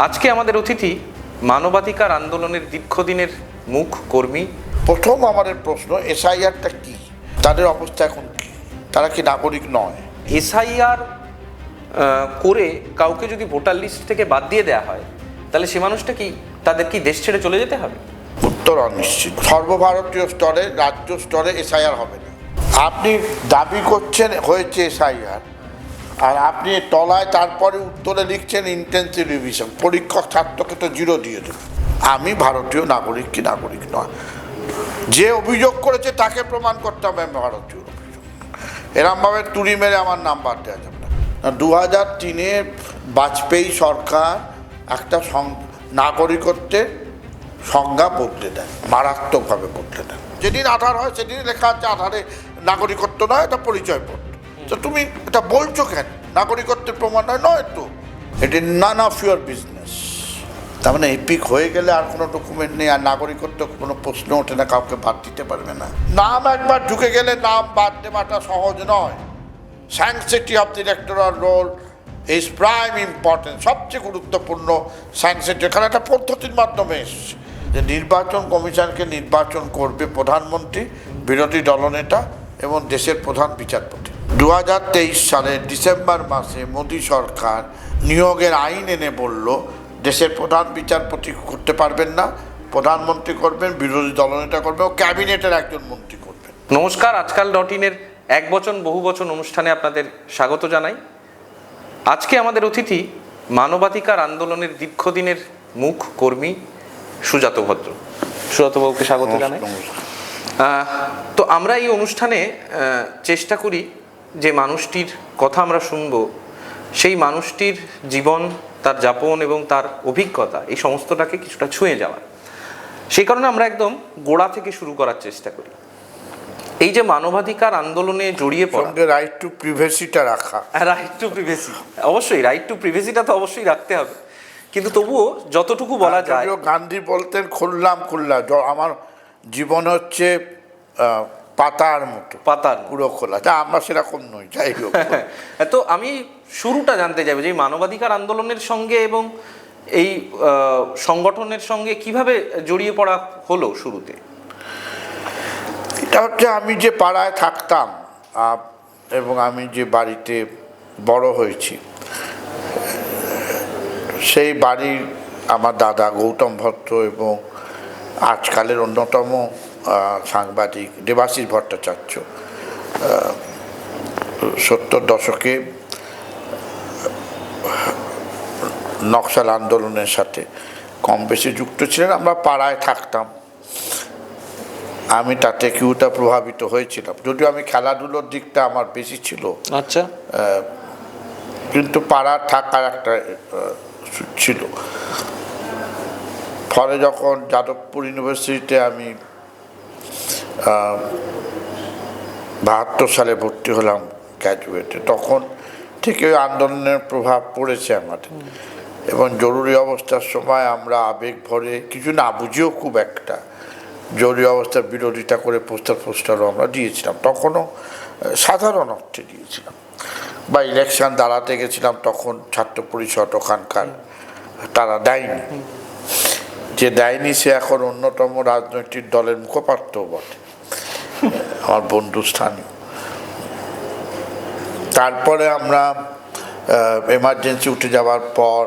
আজকে আমাদের অতিথি মানবাধিকার আন্দোলনের দীর্ঘদিনের মুখ কর্মী। প্রথম আমাদের প্রশ্ন, এসআইআরটা কি, তাদের অবস্থা এখন কি, তারা কি নাগরিক নয়? এসআইআর করে কাউকে যদি ভোটার লিস্ট থেকে বাদ দিয়ে দেওয়া হয় তাহলে সে মানুষটা কি, তাদের কি দেশ ছেড়ে চলে যেতে হবে? উত্তর অনিশ্চিত। সর্বভারতীয় স্তরে, রাজ্য স্তরে এসআইআর হবে না। আপনি দাবি করছেন হয়েছে এসআইআর, আর আপনি তলায় তারপরে উত্তরে লিখছেন ইন্টেন্সিভ রিভিশন, পরীক্ষক ছাত্রকে তো 0 দিয়ে দেবে। আমি ভারতীয় নাগরিক কি নাগরিক নয়, যে অভিযোগ করেছে তাকে প্রমাণ করতে হবে আমি ভারতীয় অভিযোগ। এরমভাবে তুড়ি মেরে আমার নাম বাদ দেওয়া যাবে না। 2003-এ বাজপেয়ী সরকার একটা নাগরিকত্বের সংজ্ঞা বদলে দেয়, মারাত্মকভাবে বদলে দেয়। যেদিন আধার হয় সেদিন লেখা আছে আধারে নাগরিকত্ব নয়, এটা পরিচয়পত্র। তো তুমি এটা বলছো কেন? নাগরিকত্বের প্রমাণ নয় তো, ইট is none of your business. তার মানে এপিক হয়ে গেলে আর কোনো ডকুমেন্ট নেই, আর নাগরিকত্ব কোনো প্রশ্ন ওঠে না, কাউকে বাদ দিতে পারবে না। নাম একবার ঢুকে গেলে নাম বাদ দেওয়াটা সহজ নয়। Sanctity of the electoral roll is prime important, সবচেয়ে গুরুত্বপূর্ণ স্যাংসিটি। এখানে একটা পদ্ধতির মাধ্যমে এসছে যে নির্বাচন কমিশনকে নির্বাচন করবে প্রধানমন্ত্রী, বিরোধী দলনেতা এবং দেশের প্রধান বিচারপতি। 2023 সালের ডিসেম্বর মাসে মোদী সরকার নিয়োগের আইন এনে বলল দেশের প্রধান বিচারপতি করতে পারবেন না, প্রধানমন্ত্রী করবেন, বিরোধী দলনেতা করবেন ও ক্যাবিনেটের একজন মন্ত্রী করবেন। নমস্কার, আজকাল.ইনের এক বচন বহু বচন অনুষ্ঠানে আপনাদের স্বাগত জানাই। আজকে আমাদের অতিথি মানবাধিকার আন্দোলনের দীর্ঘদিনের মুখ কর্মী সুজাত ভদ্র। সুজাতবাবুকে স্বাগত জানাই। তো আমরা এই অনুষ্ঠানে চেষ্টা করি যে মানুষটির কথা আমরা শুনব, সেই মানুষটির জীবন, তার যাপন এবং তার অভিজ্ঞতা, এই সমস্তটাকে কিছুটা ছুঁয়ে যাওয়ার। সেই কারণে আমরা একদম গোড়া থেকে শুরু করার চেষ্টা করি। এই যে মানবাধিকার আন্দোলনে জড়িয়ে পড়া, রাইট টু প্রিভেসিটা রাখা, রাইট টু প্রিভেসি, অবশ্যই রাইট টু প্রিভেসিটা তো অবশ্যই রাখতে হবে, কিন্তু তবুও যতটুকু বলা যায়। গান্ধী বলতেন খুললাম খুললা, আমার জীবন হচ্ছে পাতার মতো, পাতার পুরো খোলা। তা আমরা সেরকম নই, যাই হোক। তো আমি শুরুটা জানতে চাইবো যে মানবাধিকার আন্দোলনের সঙ্গে এবং এই সংগঠনের সঙ্গে কিভাবে জড়িয়ে পড়া হলো শুরুতে? এটা হচ্ছে আমি যে পাড়ায় থাকতাম এবং আমি যে বাড়িতে বড় হয়েছি, সেই বাড়ির আমার দাদা গৌতম ভট্ট এবং আজকালের অন্যতম সাংবাদিক দেবাশিস ভট্টাচার্য 70 দশকে নকশাল আন্দোলনের সাথে কম বেশি যুক্ত ছিলেন। আমরা পাড়ায় থাকতাম, আমি তাতে কিছুটা প্রভাবিত হয়েছিলাম, যদিও আমি খেলাধুলোর দিকটা আমার বেশি ছিল। আচ্ছা। কিন্তু পাড়ার থাকার একটা ছিল। ফলে যখন যাদবপুর ইউনিভার্সিটিতে আমি 72 সালে ভর্তি হলাম গ্র্যাজুয়েটে, তখন থেকে ওই আন্দোলনের প্রভাব পড়েছে আমাদের। এবং জরুরি অবস্থার সময় আমরা আবেগ ভরে, কিছু না বুঝেও খুব একটা, জরুরি অবস্থার বিরোধিতা করে পোস্টারও আমরা দিয়েছিলাম। তখনও সাধারণ অর্থে দিয়েছিলাম, বা ইলেকশন দাঁড়াতে গেছিলাম, তখন ছাত্র পরিষদ ওখানকার তারা দেয়নি। যে দেয়নি সে এখন অন্যতম রাজনৈতিক দলের মুখপাত্র বটে, আমার বন্ধু স্থানীয়। তারপরে আমরা এমার্জেন্সি উঠে যাওয়ার পর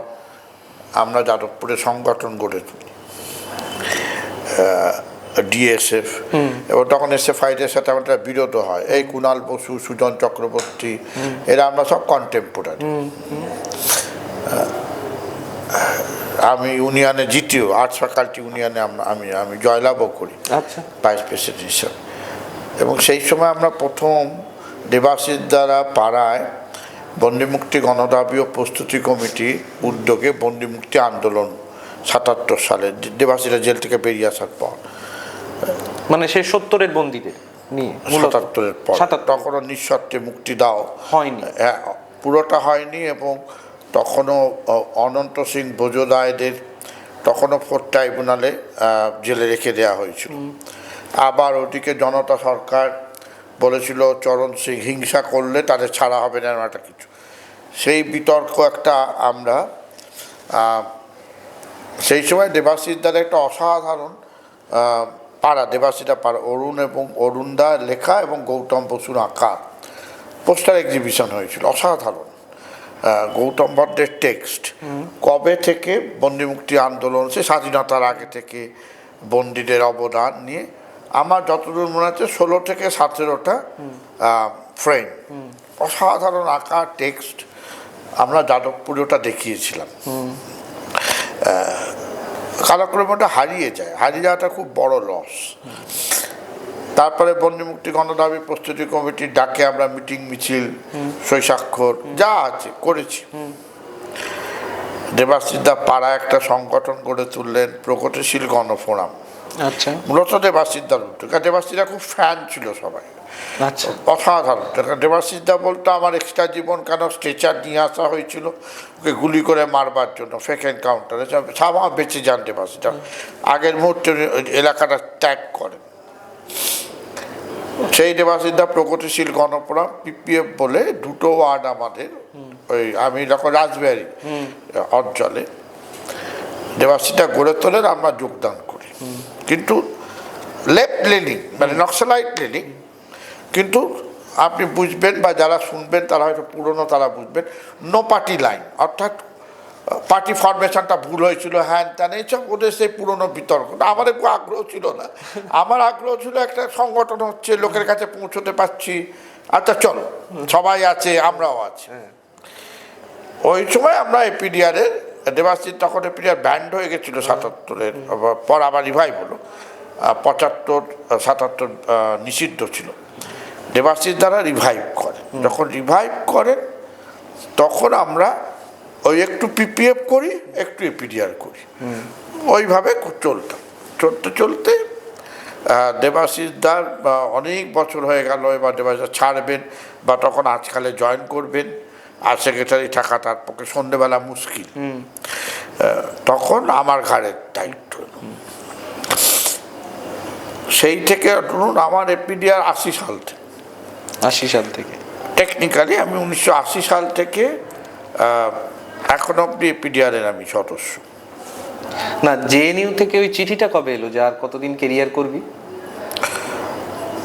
আমরা যাদবপুরে সংগঠন গড়ে তুলি, ডিএসএফ, এবং তখন এসএফআইদের সাথে আমাদের বিরোধ হয়। এই কুণাল বসু, সুজন চক্রবর্তী, এরা আমরা সব কন্টেম্পোরারি। আমি ইউনিয়নে জিতিও, আর্টস ফ্যাকাল্টি ইউনিয়নে আমি জয়লাভও করি ভাইস প্রেসিডেন্ট হিসাবে। এবং সেই সময় আমরা প্রথম দেবাশিস দ্বারা পাড়ায় বন্দিমুক্তি গণদাবী ও প্রস্তুতি কমিটি উদ্যোগে বন্দিমুক্তি আন্দোলন 77 সালে, দেবাশিসরা জেল থেকে বেরিয়ে আসার পর, মানে সেই 70-এর বন্দীদের নিয়ে 77-এর পর, তখনও নিঃশর্তে মুক্তি দাও হয়নি, পুরোটা হয়নি। এবং তখনও অনন্ত সিং ভোজরায়দের তখনও 4 ট্রাইব্যুনালে জেলে রেখে দেওয়া হয়েছিল। আবার ওদিকে জনতা সরকার বলেছিল চরণ সিং হিংসা করলে তাদের ছাড়া হবে না, একটা কিছু। সেই বিতর্ক একটা আমরা সেই সময় দেবাশিসদার একটা অসাধারণ পাড়া, দেবাশিসদা পাড়া, অরুণ এবং অরুণদা লেখা এবং গৌতম বসুর আঁকা পোস্টার এক্সিবিশন হয়েছিল, অসাধারণ। গৌতম ভদ্রের টেক্সট, কবে থেকে বন্দিমুক্তি আন্দোলন, সে স্বাধীনতার আগে থেকে বন্দীদের অবদান নিয়ে আমার যতদূর মনে আছে 16 থেকে 17টা ফ্রেম, অসাধারণ আঁকা টেক্সট। আমরা যাদবপুরে ওটা দেখিয়েছিলাম। কালক্রমে ওটা হারিয়ে যায়, হারিয়ে যাওয়াটা খুব বড় লস। তারপরে বন্দিমুক্তি গণদাবি প্রস্তুতি কমিটির ডাকে আমরা মিটিং, মিছিল, সই স্বাক্ষর যা আছে করেছি। দেবাশিসদা পাড়া একটা সংগঠন গড়ে তুললেন, প্রগতিশীল গণফোরাম। আচ্ছা, মূলত দেবাশিসদার উদ্যোগ। দেবাশিসদা খুব ফ্যান ছিল সবাই, আচ্ছা, অসাধারণ। দেবাশিসদা বলতো আমার এক্সট্রা জীবন কেন স্ট্রেচার নিয়ে আসা হয়েছিল ওকে গুলি করে মারবার জন্য, ফেক এনকাউন্টারে সামা বেঁচে যান দেবাশিসদা। আগের মুহূর্তে এলাকাটা ত্যাগ করেন। সেই দেবাশিসদা প্রগতিশীল গণফোরাম, পিপিএফ বলে দুটো ওয়ার্ড আমাদের, ওই আমি যখন রাজবাড়ি অঞ্চলে দেবাশিসদা গড়ে তোলেন, আমরা যোগদান করি। কিন্তু লেফট লেনিং, মানে নক্সালাইট লেনিং, কিন্তু আপনি বুঝবেন বা যারা শুনবেন তারা হয়তো পুরনো তারা বুঝবেন, নো পার্টি লাইন, অর্থাৎ পার্টি ফরমেশনটা ভুল হয়েছিল, হ্যান ত্যান, এইসব ওদের সেই পুরনো বিতর্ক। আমার একটু আগ্রহ ছিল না, আমার আগ্রহ ছিল একটা সংগঠন হচ্ছে, লোকের কাছে পৌঁছতে পারছি, আচ্ছা চলো সবাই আছে আমরাও আছি। ওই সময় আমরা এপিডিআরের, দেবাশিস তখন এপিডিআর ব্যান্ড হয়ে গেছিলো 77-এর পর, আবার রিভাইভ হলো। 75, 77 নিষিদ্ধ ছিল। দেবাশিস দ্বারা রিভাইভ করেন, যখন রিভাইভ করেন তখন আমরা ওই একটু পিপিএফ করি, একটু এপিডিআর করি, ওইভাবে চলতাম। চলতে চলতে দেবাশিসদার অনেক বছর হয়ে গেল, এবার দেবাশিসদা ছাড়বেন বা তখন আজকালে জয়েন করবেন, আর সেক্রেটারি থাকা তার পক্ষে সন্ধ্যেবেলা মুশকিল। তখন আমার ঘাড়ের দায়িত্ব। সেই থেকে ধরুন আমার এপিডিআর 80 সাল থেকে, 80 সাল থেকে টেকনিক্যালি আমি 1980 সাল থেকে এখন অব্দি এপিডিআরের আমি সদস্য। না, জেএনইউ থেকে ওই চিঠিটা কবে এলো যে আর কতদিন কেরিয়ার করবি?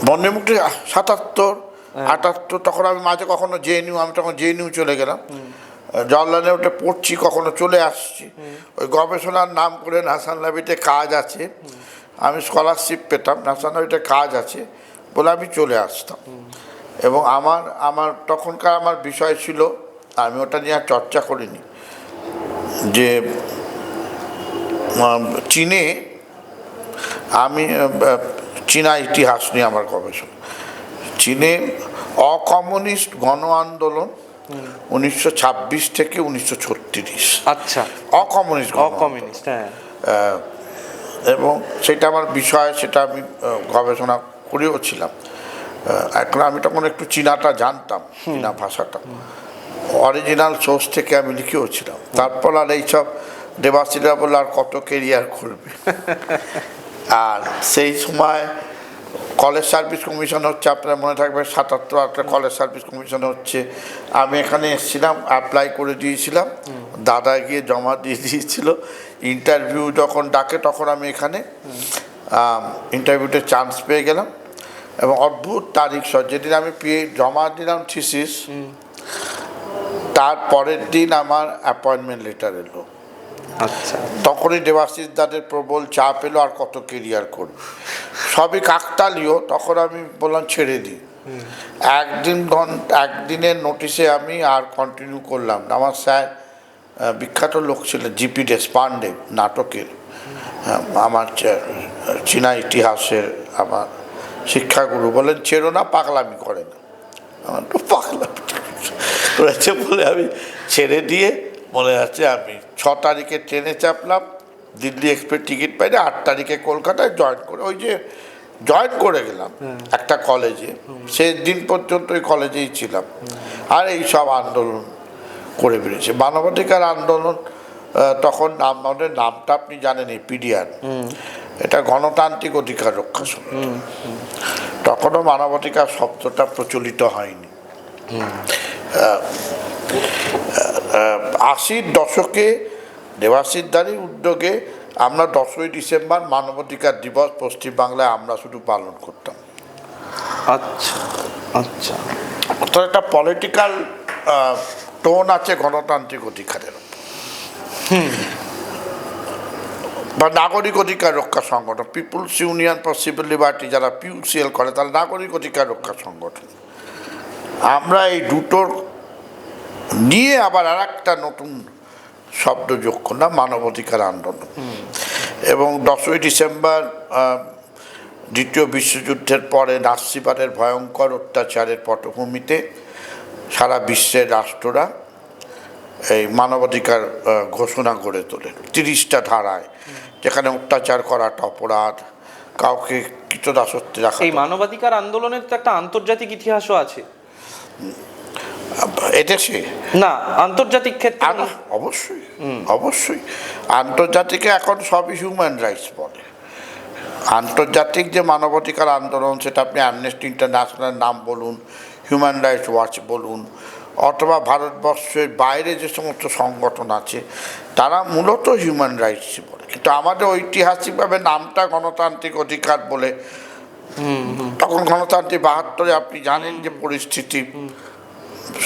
বন্দিমুক্তি 77, 78, তখন আমি মাঝে কখনো জেএনইউ, আমি তখন জেএনইউ চলে গেলাম, জওয়াহরলালে ওটা পড়ছি, কখনো চলে আসছি। ওই গবেষণার নাম করে ন্যাশনাল লাইব্রেরিতে কাজ আছে, আমি স্কলারশিপ পেতাম, ন্যাশনাল লাইব্রেরিতে কাজ আছে বলে আমি চলে আসতাম। এবং আমার তখনকার আমার বিষয় ছিল, আমি ওটা নিয়ে আর চর্চা করিনি, যে চীনে আমি চীনা ইতিহাস নিয়ে আমার গবেষণা। চীনে অকমিউনিস্ট গণ আন্দোলন 1926 থেকে 1936। আচ্ছা, অকমিউনিস্ট, হ্যাঁ। এবং সেটা আমার বিষয়, সেটা আমি গবেষণা করেও ছিলাম। এখন আমি তখন একটু চীনাটা জানতাম, চীনা ভাষাটা, অরিজিনাল সোর্স থেকে আমি লিখেও ছিলাম। তারপর আর এইসব দেবাশিসদা বললো আর কত কেরিয়ার করবে। আর সেই সময় কলেজ সার্ভিস কমিশন হচ্ছে, আপনার মনে থাকবে 77 একটা কলেজ সার্ভিস কমিশন হচ্ছে। আমি এখানে এসেছিলাম, অ্যাপ্লাই করে দিয়েছিলাম, দাদা গিয়ে জমা দিয়ে দিয়েছিল। ইন্টারভিউ যখন ডাকে তখন আমি এখানে ইন্টারভিউতে চান্স পেয়ে গেলাম। এবং অদ্ভুত তারিখ, যেদিন আমি জমা দিলাম থিসিস, তার পরের দিন আমার অ্যাপয়েন্টমেন্ট লেটার এলো। আচ্ছা, তখনই দেবাশিসদাদের প্রবল চাপ এলো, আর কত কেরিয়ার করবে, সবই কাকতালীয়। তখন আমি বললাম ছেড়ে দিই। একদিনের নোটিশে আমি আর কন্টিনিউ করলাম না। আমার স্যার বিখ্যাত লোক ছিলেন, জিপি দেশপান্ডে, নাটকের, আমার চীনা ইতিহাসের আমার শিক্ষাগুরু, বলেন ছেড়ো না, পাগলামি করে না। আমার তো পাগলামি রয়েছে বলে আমি ছেড়ে দিয়ে, মনে আছে আমি 6 তারিখে ট্রেনে চাপলাম, দিল্লি এক্সপ্রেস টিকিট পাইনি, 8 তারিখে কলকাতায় জয়েন করে, ওই যে জয়েন করে গেলাম একটা কলেজে। সেই দিন পর্যন্ত ওই কলেজেই ছিলাম। আর এই সব আন্দোলন করে বেরিয়েছে, মানবাধিকার আন্দোলন। তখন আমাদের নামটা আপনি জানেন, এপিডিআর, এটা গণতান্ত্রিক অধিকার রক্ষা সমিতি। তখনও মানবাধিকার শব্দটা প্রচলিত হয়নি। 80-র দশকে দেবাশিসদারই উদ্যোগে আমরা 10ই ডিসেম্বর মানবাধিকার দিবস পশ্চিমবাংলায় আমরা শুধু পালন করতাম। আচ্ছা আচ্ছা, অর্থাৎ একটা পলিটিক্যাল টোন আছে গণতান্ত্রিক অধিকারের উপর। বা নাগরিক অধিকার রক্ষা সংগঠন, people's union for civil liberty, যারা পিউসিএল করে তারা নাগরিক অধিকার রক্ষা সংগঠন। আমরা এই দুটোর নিয়ে আবার আর একটা নতুন শব্দ যোগ করলাম, মানবাধিকার আন্দোলন। এবং 10ই ডিসেম্বর দ্বিতীয় বিশ্বযুদ্ধের পরে নাৎসিবাদের ভয়ঙ্কর অত্যাচারের পটভূমিতে সারা বিশ্বের রাষ্ট্ররা এই মানবাধিকার ঘোষণা গড়ে তোলে 30টা ধারায়, যেখানে অত্যাচার করাটা অপরাধ, কাউকে কৃতদাসত্বে রাখা। এই মানবাধিকার আন্দোলনের তো একটা আন্তর্জাতিক ইতিহাসও আছে এদেশে না, আন্তর্জাতিক ক্ষেত্রে অবশ্যই অবশ্যই। আন্তর্জাতিকে এখন সবই হিউম্যান রাইটস বলে। আন্তর্জাতিক যে মানবাধিকার আন্দোলন, সেটা আপনি অ্যামনেস্টি ইন্টারন্যাশনাল নাম বলুন, হিউম্যান রাইটস ওয়াচ বলুন, অথবা ভারতবর্ষের বাইরে যে সমস্ত সংগঠন আছে তারা মূলত হিউম্যান রাইটসই বলে। কিন্তু আমাদের ঐতিহাসিকভাবে নামটা গণতান্ত্রিক অধিকার বলে, তখন গণতান্ত্রিক 72-এ আপনি জানেন যে পরিস্থিতি,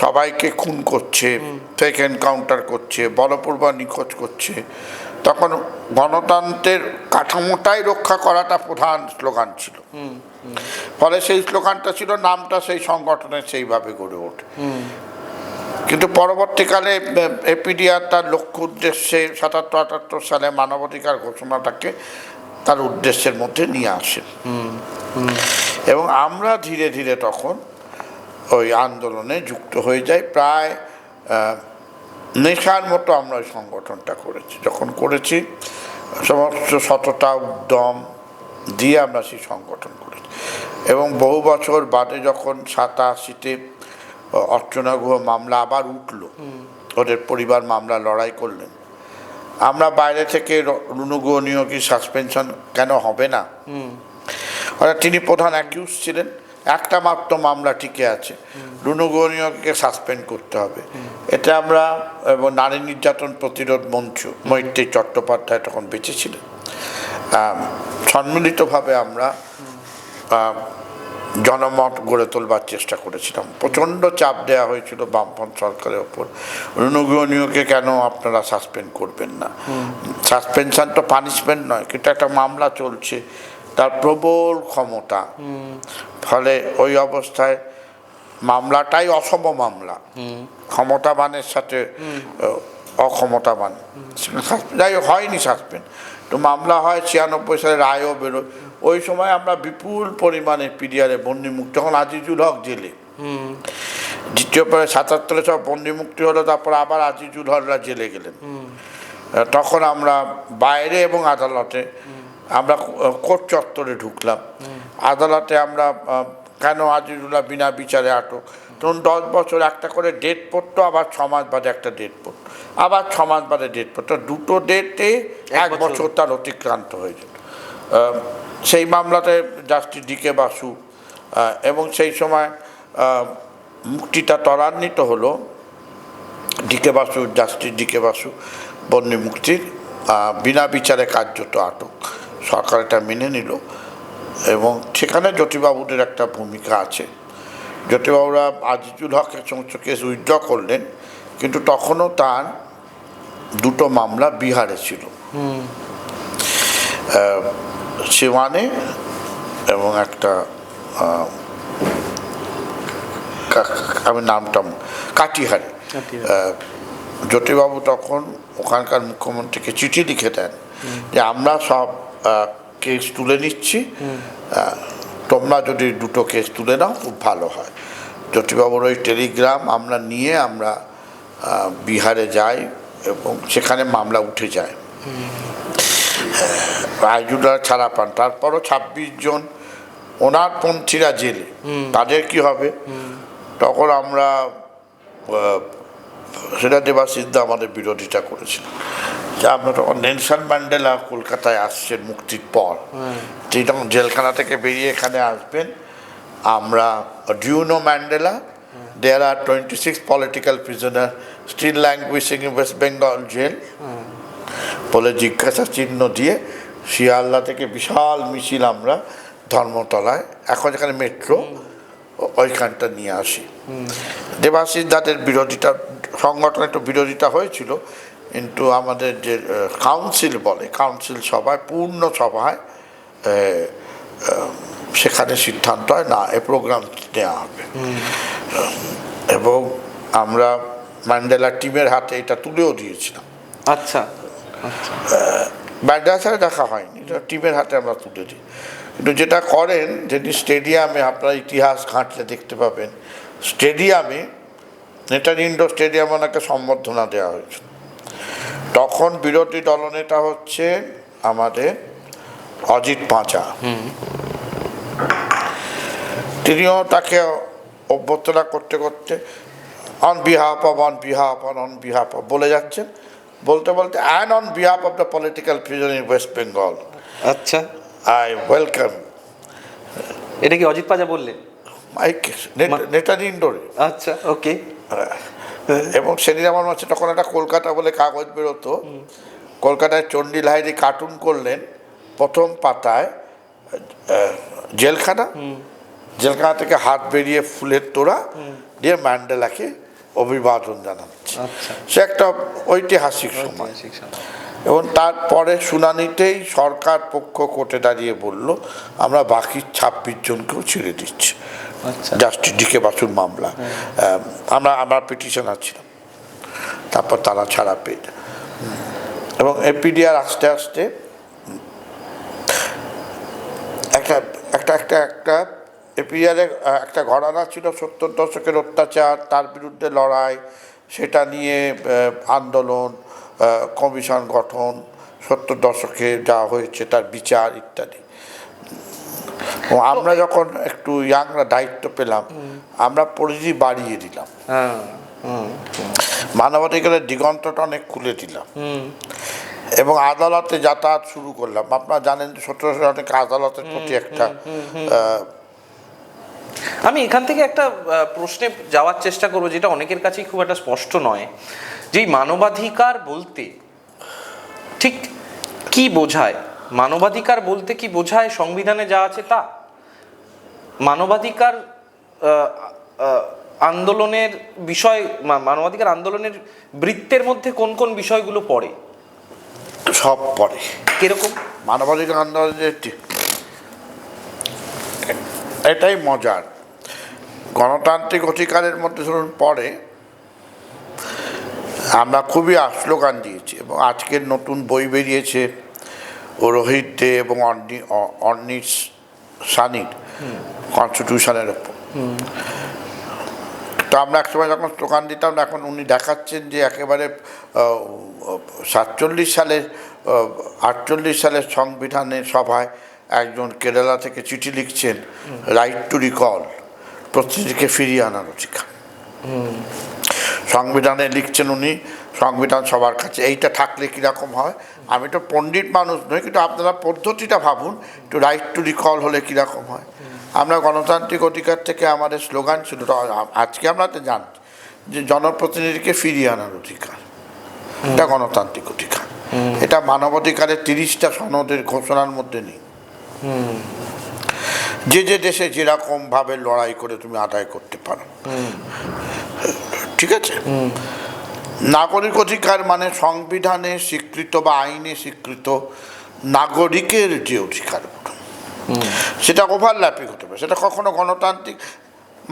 সবাইকে খুন করছে, ফেক এনকাউন্টার করছে, বলপূর্বক নিখোঁজ করছে, তখন গণতন্ত্রের কাঠামোটাই রক্ষা করাটা প্রধান স্লোগান ছিল। ফলে সেই স্লোগানটা ছিল, নামটা সেই সংগঠনের সেইভাবে গড়ে ওঠে। কিন্তু পরবর্তীকালে এপিডিআর তার লক্ষ্য উদ্দেশ্যে 77-78 সালে মানবাধিকার ঘোষণাটাকে তার উদ্দেশ্যের মধ্যে নিয়ে আসেন। এবং আমরা ধীরে ধীরে তখন ওই আন্দোলনে যুক্ত হয়ে যাই। প্রায় নেশার মতো আমরা ওই সংগঠনটা করেছি। যখন করেছি সমস্ত সততা উদ্যম দিয়ে আমরা সেই সংগঠন করেছি। এবং বহু বছর বাদে যখন 87-তে অর্চনা গুহ মামলা আবার উঠল, ওদের পরিবার মামলা লড়াই করলেন, আমরা বাইরে থেকে রুনু গুহ নিয়োগী সাসপেনশন কেন হবে না, অর্থাৎ তিনি প্রধান অ্যাকিউজ ছিলেন, একটা মাত্র মামলা টিকে আছে, রুনু গুহ নিয়োগীকে সাসপেন্ড করতে হবে। এটা আমরা এবং নারী নির্যাতন প্রতিরোধ মঞ্চ, মৈত্রী চট্টোপাধ্যায় তখন বেঁচে ছিলেন, সম্মিলিতভাবে আমরা জনমত গড়ে তোলবার চেষ্টা করেছিলাম। প্রচণ্ড চাপ দেওয়া হয়েছিল বামপন্থ সরকারের ওপর, রুনু গুহ নিয়োগকে কেন আপনারা সাসপেন্ড করবেন না, সাসপেনশন তো পানিশমেন্ট নয়, কিন্তু একটা মামলা চলছে, তার প্রবল ক্ষমতা, ফলে ওই অবস্থায় মামলাটাই অসম মামলা, ক্ষমতাবানের সাথে অক্ষমতাবান, যাই হয়নি সাসপেন্ড, তো মামলা হয়। 96 সালে রায়ও বেরোয়। ওই সময় আমরা বিপুল পরিমাণে পিডিআরে বন্দিমুক্ত, যখন আজিজুল হক জেলে, দ্বিতীয় পরে 77-এ সব বন্দিমুক্তি হলো, তারপর আবার আজিজুল হকরা জেলে গেলেন, তখন আমরা বাইরে এবং আদালতে আমরা কোর্ট চত্বরে ঢুকলাম। আদালতে আমরা কেন আজিজুল্লাহ বিনা বিচারে আটক, তখন 10 বছর একটা করে ডেট পড়তো, আবার 6 মাস বাদে একটা ডেট পড়তো, আবার 6 মাস বাদে ডেট পড়তো, দুটো ডেটে 1 বছর তার অতিক্রান্ত হয়ে যেত। সেই মামলাতে জাস্টিস ডিকে বাসু, এবং সেই সময় মুক্তিটা ত্বরান্বিত হলো DK Basu, justice DK Basu বন্দি মুক্তির বিনা বিচারে কার্যত আটক, সরকার এটা মেনে নিল। এবং সেখানে জ্যোতিবাবুদের একটা ভূমিকা আছে। জ্যোতিবাবুরা আজিজুল হকের সমস্ত কেস উইথড্র করলেন, কিন্তু তখনও তার দুটো মামলা বিহারে ছিল, সিওয়ানে এবং একটা আমি নামটা কাটিহারে। জ্যোতিবাবু তখন ওখানকার মুখ্যমন্ত্রীকে চিঠি লিখে দেন যে আমরা সব কেস তুলে নিচ্ছি, তোমরা যদি দুটো কেস তুলে নাও খুব ভালো হয়। জ্যোতিবাবুর ওই টেলিগ্রাম আমরা নিয়ে আমরা বিহারে যাই এবং সেখানে মামলা উঠে যায়, রায়জুল্লাহ ছাড়া পান। তারপরও 26 জন ওনার পন্থীরা জেলে, তাদের কি হবে? তখন আমরা সেটা দেবাশিসদা আমাদের বিরোধিতা করেছিল যে আমরা তখন নেলসন ম্যান্ডেলা কলকাতায় আসছেন মুক্তির পর, তিনি তখন জেলখানা থেকে বেরিয়ে এখানে আসবেন। আমরা ডিউনো Mandela, there are 26 political prisoner still languishing in West Bengal jail, বলে জিজ্ঞাসা চিহ্ন দিয়ে শিয়ালদা থেকে বিশাল মিছিল আমরা ধর্মতলায়, এখন যেখানে মেট্রো, ওইখানটা নিয়ে আসি। দেবাশিস দাদের বিরোধিতা, সংগঠনের একটু বিরোধিতা হয়েছিল, কিন্তু আমাদের যে কাউন্সিল বলে, কাউন্সিল সভায়, পূর্ণ সভায় সেখানে সিদ্ধান্ত হয় না, এ প্রোগ্রাম নেওয়া হবে। এবং আমরা ম্যান্ডেলা টিমের হাতে এটা তুলেও দিয়েছিলাম। আচ্ছা, ম্যান্ডেলার সাথে দেখা হয়নি, এটা টিমের হাতে আমরা তুলে দিই। কিন্তু যেটা করেন, যেটি স্টেডিয়ামে আপনারা ইতিহাস ঘাঁটলে দেখতে পাবেন, স্টেডিয়ামে, নেতাজি ইন্ডোর স্টেডিয়ামে ওনাকে সম্বর্ধনা দেওয়া হয়েছিল। তখন বিরোধী দলনেতা হচ্ছে আমাদের অজিত পাঁচা, তিনিও তাকে অভ্যর্থনা করতে করতে অন বিহাফ অফ বলে যাচ্ছেন, বলতে বলতে and on behalf of the political prison in West Bengal, আচ্ছা, আই ওয়েলকাম। এটা কি অজিত পাজা বললেন? নেতাজি ইন্ডোরে। আচ্ছা, ওকে। এবং সেদিন আমার মনে হচ্ছে তখন একটা কলকাতা বলে কাগজ বেরোতো, কলকাতায় চণ্ডী লাহিড়ী কার্টুন করলেন, প্রথম পাতায় জেলখানা, জেলখানা থেকে হাত বেরিয়ে ফুলের তোড়া দিয়ে ম্যান্ডেলাকে অভিবাদন জানাচ্ছে। সে একটা ঐতিহাসিক সময়। এবং তারপরে শুনানিতেই সরকার পক্ষ কোর্টে দাঁড়িয়ে বলল, আমরা বাকি 26 জনকেও ছেড়ে দিচ্ছি। জাস্টিস ডিকে বাসুর মামলা, আমরা পিটিশন আছিলাম, তারপর তারা ছাড়া পেয়ে। এবং এপিডিআর আস্তে আস্তে একটা এপিডিআরে একটা ঘরানা ছিল, 70 দশকের অত্যাচার, তার বিরুদ্ধে লড়াই, সেটা নিয়ে আন্দোলন, কমিশন গঠন, 70 দশকে যা হয়েছে তার বিচার ইত্যাদি। আমরা যখন একটু ইয়াংরা দায়িত্ব পেলাম, আমরা পরিধি বাড়িয়ে দিলাম, মানবাধিকারের দিগন্তটা অনেক খুলে দিলাম, এবং আদালতে যাতায়াত শুরু করলাম। আপনারা জানেন 1700 অনেক আদালতের প্রতি একটা। আমি এখান থেকে একটা প্রশ্নে যাওয়ার চেষ্টা করবো, যেটা অনেকের কাছেই খুব একটা স্পষ্ট নয়, যে মানবাধিকার বলতে ঠিক কি বোঝায়? মানবাধিকার বলতে কি বোঝায়? সংবিধানে যা আছে তা? মানবাধিকার আন্দোলনের বিষয়, মানবাধিকার আন্দোলনের বৃত্তের মধ্যে কোন কোন বিষয়গুলো পড়ে? সব পড়ে। কিরকম? মানবাধিকার আন্দোলনের এটাই মজার, গণতান্ত্রিক অধিকারের মধ্যে ধরুন পড়ে, আমরা খুবই স্লোগান দিয়েছি। এবং আজকের নতুন বই বেরিয়েছে রোহিত দে এবং অর্নিশ সানির কনস্টিটিউশনের ওপর। তো আমরা একসময় যখন স্লোগান দিতাম, এখন উনি দেখাচ্ছেন যে একেবারে 48 সালের সংবিধানের সভায় একজন কেরালা থেকে চিঠি লিখছেন, রাইট টু রিকল, প্রতিনিধিকে ফিরিয়ে আনার অধিকার। সংবিধানে লিখছেন উনি, সংবিধান সবার কাছে, এইটা থাকলে কীরকম হয়। আমি তো পণ্ডিত মানুষ নই, কিন্তু আপনারা পদ্ধতিটা ভাবুন, একটু রাইট টু রিকল হলে কীরকম হয়। আমরা গণতান্ত্রিক অধিকার থেকে আমাদের স্লোগান ছিল, আজকে আমরা তো জানি যে জনপ্রতিনিধিকে ফিরিয়ে আনার অধিকার, এটা গণতান্ত্রিক অধিকার। এটা মানবাধিকারের 30টা সনদের ঘোষণার মধ্যে নেই। যে যে দেশে যেরকম ভাবে লড়াই করে তুমি আদায় করতে পারো, ঠিক আছে। নাগরিক অধিকার মানে সংবিধানে স্বীকৃত বা আইনে স্বীকৃত নাগরিকের যে অধিকার, সেটা ওভারল্যাপিং হতে পারে। সেটা কখনো গণতান্ত্রিক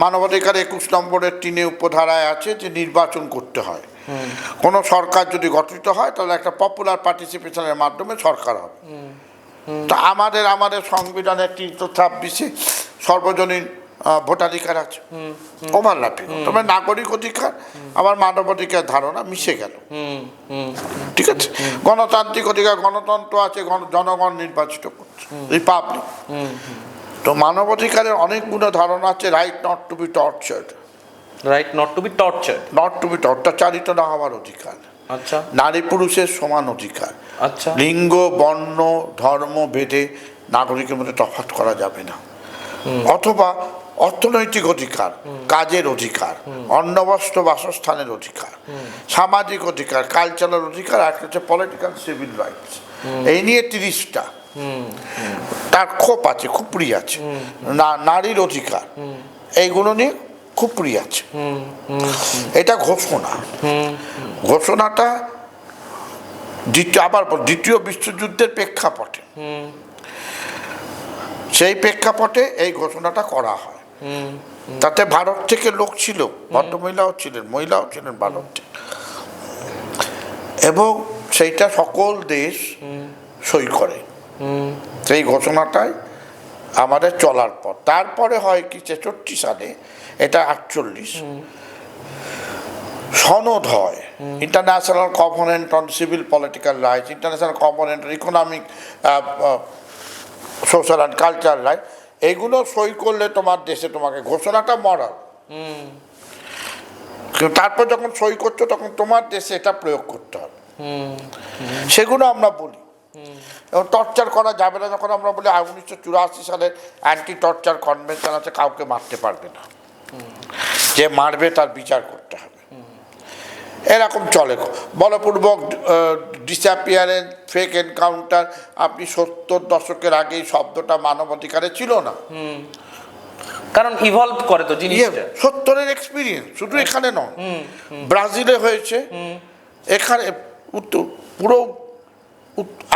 মানবাধিকার 21 নম্বরের 3 উপধারায় আছে যে নির্বাচন করতে হয়। কোনো সরকার যদি গঠিত হয় তাহলে একটা পপুলার পার্টিসিপেশনের মাধ্যমে সরকার হবে। তো আমাদের সংবিধানের 326-এ সর্বজনীন ভোটাধিকার আছে, ওভারল্যাপিং। তবে নাগরিক অধিকার আমার মানবাধিকার ধারণা মিশে গেল, ঠিক আছে। গণতান্ত্রিক অধিকার, গণতন্ত্র আছে, জনগণ নির্বাচিত করছে, রিপাবলিক। তো মানবাধিকারের অনেকগুলো ধারণা আছে। Right not to be tortured, right not to be tortured, not to be অত্যাচারিত না হওয়ার অধিকার। আচ্ছা। নারী পুরুষের সমান অধিকার। আচ্ছা। লিঙ্গ, বর্ণ, ধর্ম ভেদে নাগরিকের মধ্যে তফাৎ করা যাবে না। অথবা অর্থনৈতিক অধিকার, কাজের অধিকার, অন্নবস্ত্র বাসস্থানের অধিকার, সামাজিক অধিকার, কালচারাল অধিকার, আর হচ্ছে পলিটিক্যাল সিভিল রাইটস। এই নিয়ে 30টা তার খোপ আছে, খুপড়ি আছে। নারীর অধিকার, এইগুলো নিয়ে খুপড়ি আছে। এটা ঘোষণা। ঘোষণাটা দ্বিতীয় বিশ্বযুদ্ধের প্রেক্ষাপটে, সেই প্রেক্ষাপটে এই ঘোষণাটা করা হয়। তাতে ভারত থেকে লোক ছিল, ভদ্রমহিলাও ছিলেন, মহিলাও ছিলেন ভারত থেকে, এবং সেইটা সকল দেশ সই করে। সেই ঘোষণাটাই আমাদের চলার পর তারপরে হয় কি 63 সালে, এটা 48 সনদ হয়, international covenant on civil political rights, international covenant economic social and cultural right. এইগুলো সই করলে তোমার দেশে তোমাকে ঘোষণাটা মরাল, কিন্তু তারপর যখন সই করছো তখন তোমার দেশে এটা প্রয়োগ করতে হবে। সেগুলো আমরা বলি। এবং টর্চার করা যাবে না যখন আমরা বলি 1984 সালের অ্যান্টি টর্চার কনভেনশন আছে, কাউকে মারতে পারবে না, যে মারবে তার বিচার করতে হবে। এরকম চলে বলপূর্বক ডিসঅ্যাপিয়ারেন্স, ফেক এনকাউন্টার। আপনি 70 দশকের আগে এই শব্দটা মানবাধিকারে ছিল না, কারণ ইভলভ করে তো জিনিসটা। 70-এর এক্সপিরিয়েন্স শুধু এখানে নয়, ব্রাজিলে হয়েছে, এখানে পুরো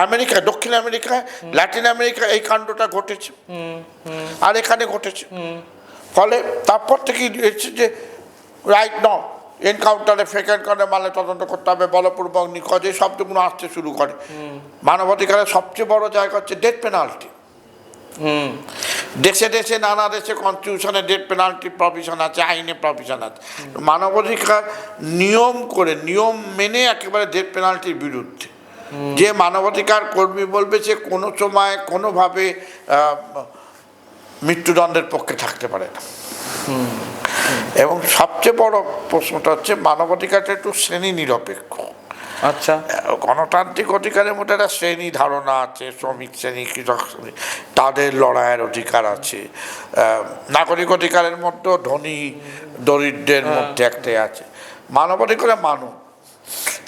আমেরিকায়, দক্ষিণ আমেরিকায়, ল্যাটিন আমেরিকায় এই কাণ্ডটা ঘটেছে, আর এখানে ঘটেছে। ফলে তারপর থেকে এসেছে যে রাইট ন এনকাউন্টারে, ফেক এনকাউন্টারে মানলে তদন্ত করতে হবে, বলপূর্বক নিখোঁজ, এই শব্দগুলো আসতে শুরু করে। মানবাধিকারের সবচেয়ে বড় জায়গা হচ্ছে ডেথ পেনাল্টি। দেশে দেশে নানা দেশে কনস্টিটিউশনে ডেথ পেনাল্টি প্রভিশন আছে, আইনে প্রভিশন আছে। মানবাধিকার নিয়ম করে, নিয়ম মেনে একেবারে ডেথ পেনাল্টির বিরুদ্ধে। যে মানবাধিকার কর্মী বলবে সে কোনো সময় কোনোভাবে মৃত্যুদণ্ডের পক্ষে থাকতে পারে না। এবং সবচেয়ে বড় প্রশ্নটা হচ্ছে মানবাধিকারটা একটু শ্রেণী নিরপেক্ষ। আচ্ছা, গণতান্ত্রিক অধিকারের মধ্যে একটা শ্রেণী ধারণা আছে, শ্রমিক শ্রেণী, কৃষক শ্রেণী, তাদের লড়াইয়ের অধিকার আছে। নাগরিক অধিকারের মধ্যেও ধনী দরিদ্রের মধ্যে একটাই আছে। মানবাধিকারে মানব,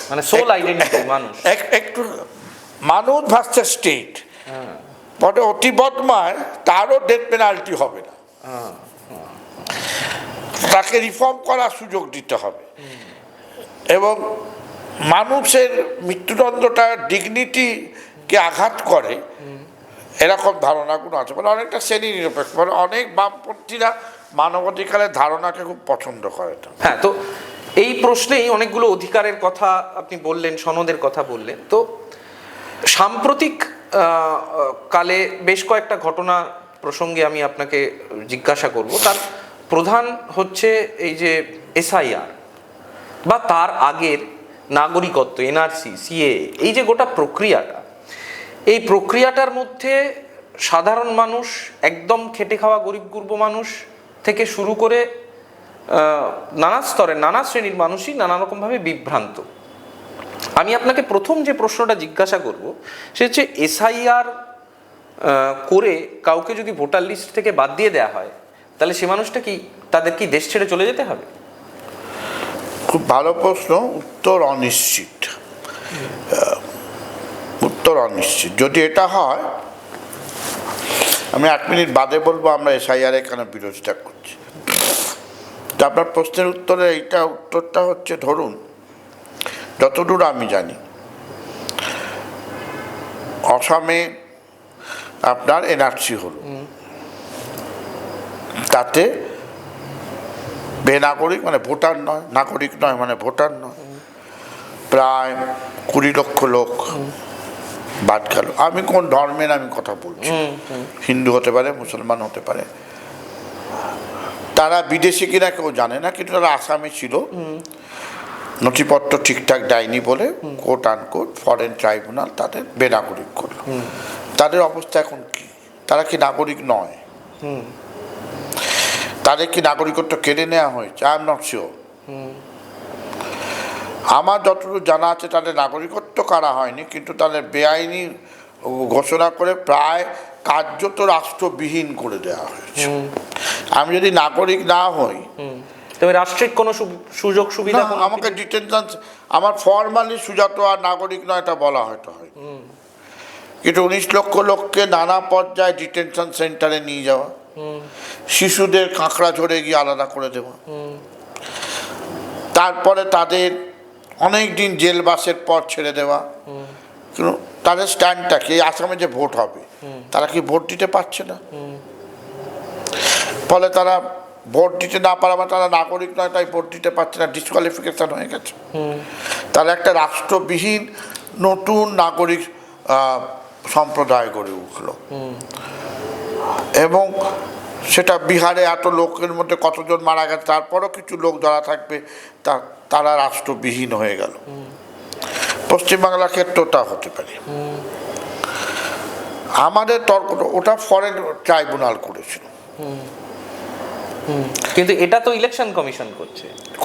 মানে সোল আইডেন্টিটি মানুষ, একটু মানুষ ভার্সেস স্টেট। পরে অতি বদমায় তারও ডেথ পেনাল্টি হবে না, তাকে রিফর্ম করার সুযোগ দিতে হবে। এবং মানুষের মৃত্যুদণ্ডটা ডিগনিটিকে আঘাত করে, এরকম ধারণাগুলো আছে। মানে অনেকটা শ্রেণী নিরপেক্ষ, মানে অনেক বামপন্থীরা মানবাধিকারের ধারণাকে খুব পছন্দ করে। হ্যাঁ, তো এই প্রশ্নেই অনেকগুলো অধিকারের কথা আপনি বললেন, সনদের কথা বললেন। তো সাম্প্রতিক কালে বেশ কয়েকটা ঘটনা প্রসঙ্গে আমি আপনাকে জিজ্ঞাসা করব। তার প্রধান হচ্ছে এই যে এসআইআর বা তার আগের নাগরিকত্ব, এনআরসি, সিএ, এই যে গোটা প্রক্রিয়াটা, এই প্রক্রিয়াটার মধ্যে সাধারণ মানুষ, একদম খেটে খাওয়া গরিব গুরব মানুষ থেকে শুরু করে নানা স্তরের, নানা শ্রেণীর মানুষই নানা রকমভাবে বিভ্রান্ত। আমি আপনাকে প্রথম যে প্রশ্নটা জিজ্ঞাসা করব সে হচ্ছে, এসআইআর করে কাউকে যদি ভোটার লিস্ট থেকে বাদ দিয়ে দেওয়া হয়, তাহলে সে মানুষটা কি, তাদের কি দেশ ছেড়ে চলে যেতে হবে? খুব ভালো প্রশ্ন। উত্তর অনিশ্চিত। উত্তর অনিশ্চিত। যদি এটা হয়, আমি 1 মিনিট বাদে বলবো আমরা এসআইআর এখানে বিরোধিতা করছি। তো আপনার প্রশ্নের উত্তরে উত্তরটা হচ্ছে, ধরুন যতদূর আমি জানি অসমে আপনার এনআরসি হলো, তাতে বেনাগরিক মানে ভোটার নয়, নাগরিক নয় মানে ভোটার নয়, প্রায় 20 লক্ষ লোক বাদ গেল। আমি কোন ধর্মের আমি কথা বলছি, হিন্দু হতে পারে, মুসলমান হতে পারে, তারা বিদেশি কিনা কেউ জানে না, কিন্তু তারা আসামে ছিল, নথিপত্র ঠিকঠাক দেয়নি বলে কোর্ট আনকোর্ট ফরেন ট্রাইব্যুনাল তাদের বেনাগরিক করল। তাদের অবস্থা এখন কি? তারা কি নাগরিক নয়? তাদের কি নাগরিকত্ব কেড়ে নেওয়া হয়েছে? I am not sure. আমার যতটুকু জানা আছে তাদের নাগরিকত্ব কারা হয়নি, কিন্তু তাদের বেআইনি ঘোষণা করে প্রায় কার্যত রাষ্ট্রবিহীন করে দেওয়া হয়েছে। আমি যদি নাগরিক না হই, তবে রাষ্ট্রিক কোনো সুযোগ সুবিধা না, আমাকে ডিটেনশন, আমার ফর্মালি সুজাত আর নাগরিক নয় এটা বলা হয়তো হয়, কিন্তু 19 লক্ষ লোককে নানা পর্যায়ে ডিটেনশন সেন্টারে নিয়ে যাওয়া, শিশুদের কাঁকড়া ঝরে গিয়ে আলাদা করে দেওয়া, তারপরে তাদের অনেক দিন জেলবাসের পর ছেড়ে দেওয়া। কিন্তু তাদের স্ট্যান্ডটা কি, আসামে যে ভোট হবে তারা কি ভোট দিতে পারছে না, ফলে তারা ভোট দিতে না পারা মানে তারা নাগরিক নয়, তাই ভোট দিতে পারছে না, ডিসকোয়ালিফিকেশন হয়ে গেছে। তারা একটা রাষ্ট্রবিহীন নতুন নাগরিক সম্প্রদায় গড়ে উঠল, এবং সেটা বিহারে এত লোকের মধ্যে কতজন মারা গেছে, তারপরও কিছু লোক যারা থাকবে তারা রাষ্ট্রবিহীন হয়ে গেল। পশ্চিমবাংলার ক্ষেত্রেও তা হতে পারে। আমাদের তর্ক ওটা ফরেন ট্রাইব্যুনাল করেছিল, কিন্তু এটা তো ইলেকশন কমিশন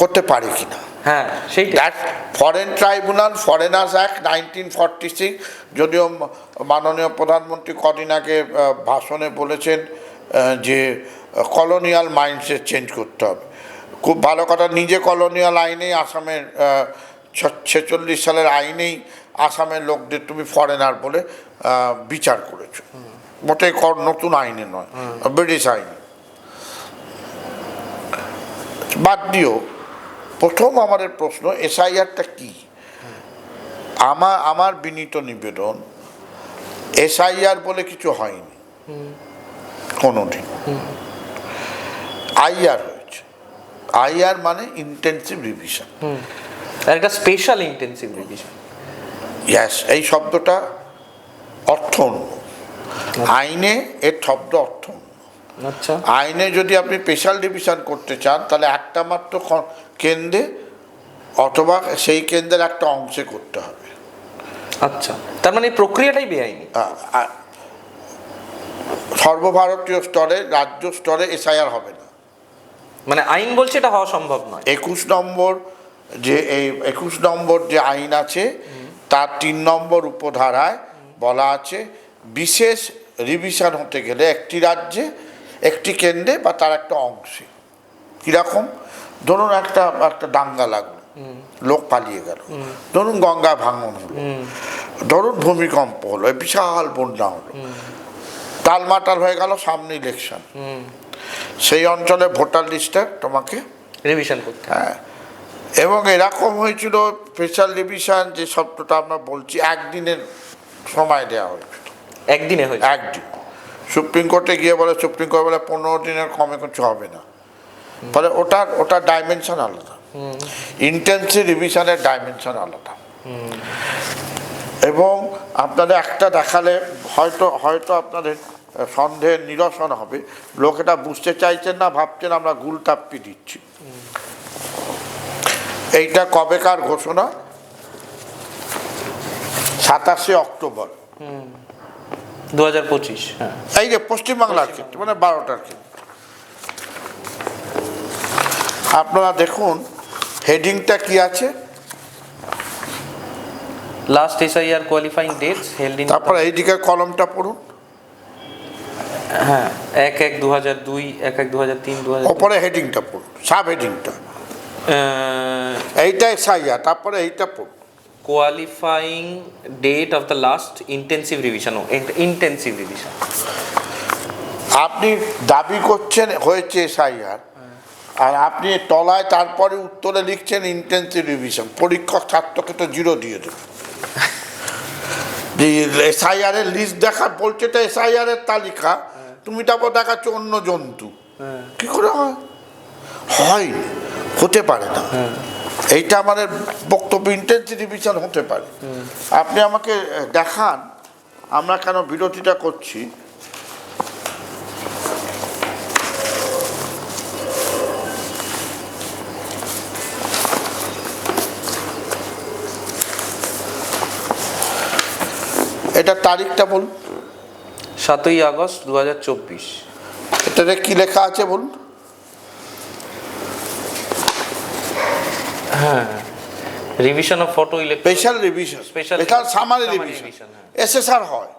করতে পারে কিনা, হ্যাঁ সেইটা ফরেন ট্রাইব্যুনাল, ফরেনার্স অ্যাক্ট 1946, যদিও মাননীয় প্রধানমন্ত্রী কদিন আগে ভাষণে বলেছেন যে কলোনিয়াল মাইন্ডসেট চেঞ্জ করতে হবে, খুব ভালো কথা। নিজে কলোনিয়াল আইনেই আসামের 46 সালের আইনেই আসামের লোকদের তুমি ফরেনার বলে বিচার করেছো, মোটেই নতুন আইনে নয়, ব্রিটিশ আইনে। বাদ দিও, প্রথম আমাদের প্রশ্ন এসআইআরটা কি। আমার বিনীত নিবেদন, এসআইআর বলে কিছু হয়নি কোনোদিন, আইআর হয়েছে। আইআর মানে ইন্টেন্সিভ রিভিশন, একটা স্পেশাল ইন্টেন্সিভ রিভিশন। ইয়েস, এই শব্দটা অর্থ অন্য, আইনে এর শব্দ অর্থ অন্য। আচ্ছা, আইনে যদি আপনি স্পেশাল ডিভিশন করতে চান তাহলে একটা মাত্র কেন্দ্রে অথবা সেই কেন্দ্রের একটা অংশে করতে হবে। আচ্ছা, তার মানে এই প্রক্রিয়াটাই বেআইনি। সর্বভারতীয় স্তরে, রাজ্য স্তরে এসআইআর হবে না, মানে আইন বলছে এটা হওয়া সম্ভব নয়। 21 নম্বর যে আইন আছে তার 3 নম্বর উপধারায় বলা আছে, বিশেষ রিভিশন হতে গেলে একটি রাজ্যে, একটি কেন্দ্রে বা তার একটা অংশে। কীরকম, ধরুন একটা দাঙ্গা লাগলো, লোক পালিয়ে গেল, ধরুন গঙ্গা ভাঙন হলো, ধরুন ভূমিকম্প হলো, বিশাল বন্যা হলো, টালমাটাল হয়ে গেল, সামনে ইলেকশন, সেই অঞ্চলে ভোটার লিস্টে তোমাকে রিভিশন করতে। হ্যাঁ, এবং এরকম হয়েছিল স্পেশাল রিভিশন যে শব্দটা আমরা বলছি, একদিনের সময় দেওয়া হয়েছিল। একদিনে হয়েছে? একদিন। সুপ্রিম কোর্টে গিয়ে বলে, সুপ্রিম কোর্ট বলে 15 দিনের কমে কিছু হবে না, ফলে ওটার ডাইমেনশন আলাদা, ইন্টেন্সিভ রিভিশনের ডাইমেনশন আলাদা। এবং আপনাদের একটা দেখালে হয়তো আপনাদের সন্দেহের নিরসন হবে, লোক এটা বুঝতে চাইছেন না, ভাবছেন আমরা গুলতাপ্পি দিচ্ছি। এইটা কবেকার ঘোষণা, 27 অক্টোবর 2025। এই যে পশ্চিমবাংলার ক্ষেত্রে, মানে 12টার ক্ষেত্রে। আপনারা দেখুন হেডিংটা কি আছে, last SIR qualifying dates held in. তারপরে এইদিকে কলমটা পড়ুন, হ্যাঁ, 1/1/2002, 1/1/2003, 2000। ওপরে হেডিংটা পড়ুন, সাব হেডিংটা, এইটা এসআইআর, তারপরে এইটা পড়ুন, qualifying date of the last intensive revision. Intensive revision আপনি দাবি করছেন হয়েছে এসআইআর, আর আপনি তলায় তারপরে উত্তরে লিখছেন ইন্টেন্সিভ রিভিশন। পরীক্ষক ছাত্রকে তো 0 দিয়ে দেবে। যে এসআইআর এর লিস্ট দেখা বলছে, এটা এসআইআর এর তালিকা, তুমি তারপর দেখাচ্ছ অন্য জন্তু, কি করে হয়? হতে পারে না। এইটা আমাদের বক্তব্য, ইন্টেন্সিভ রিভিশন হতে পারে। আপনি আমাকে দেখান আমরা কেন বিরোধিতা করছি। এটা তারিখটা বলুন। 7ই আগস্ট 2024। এটাতে কি লেখা আছে বলুন? হ্যাঁ, revision of photo electron, special revision, special summary revision, SSR হয়।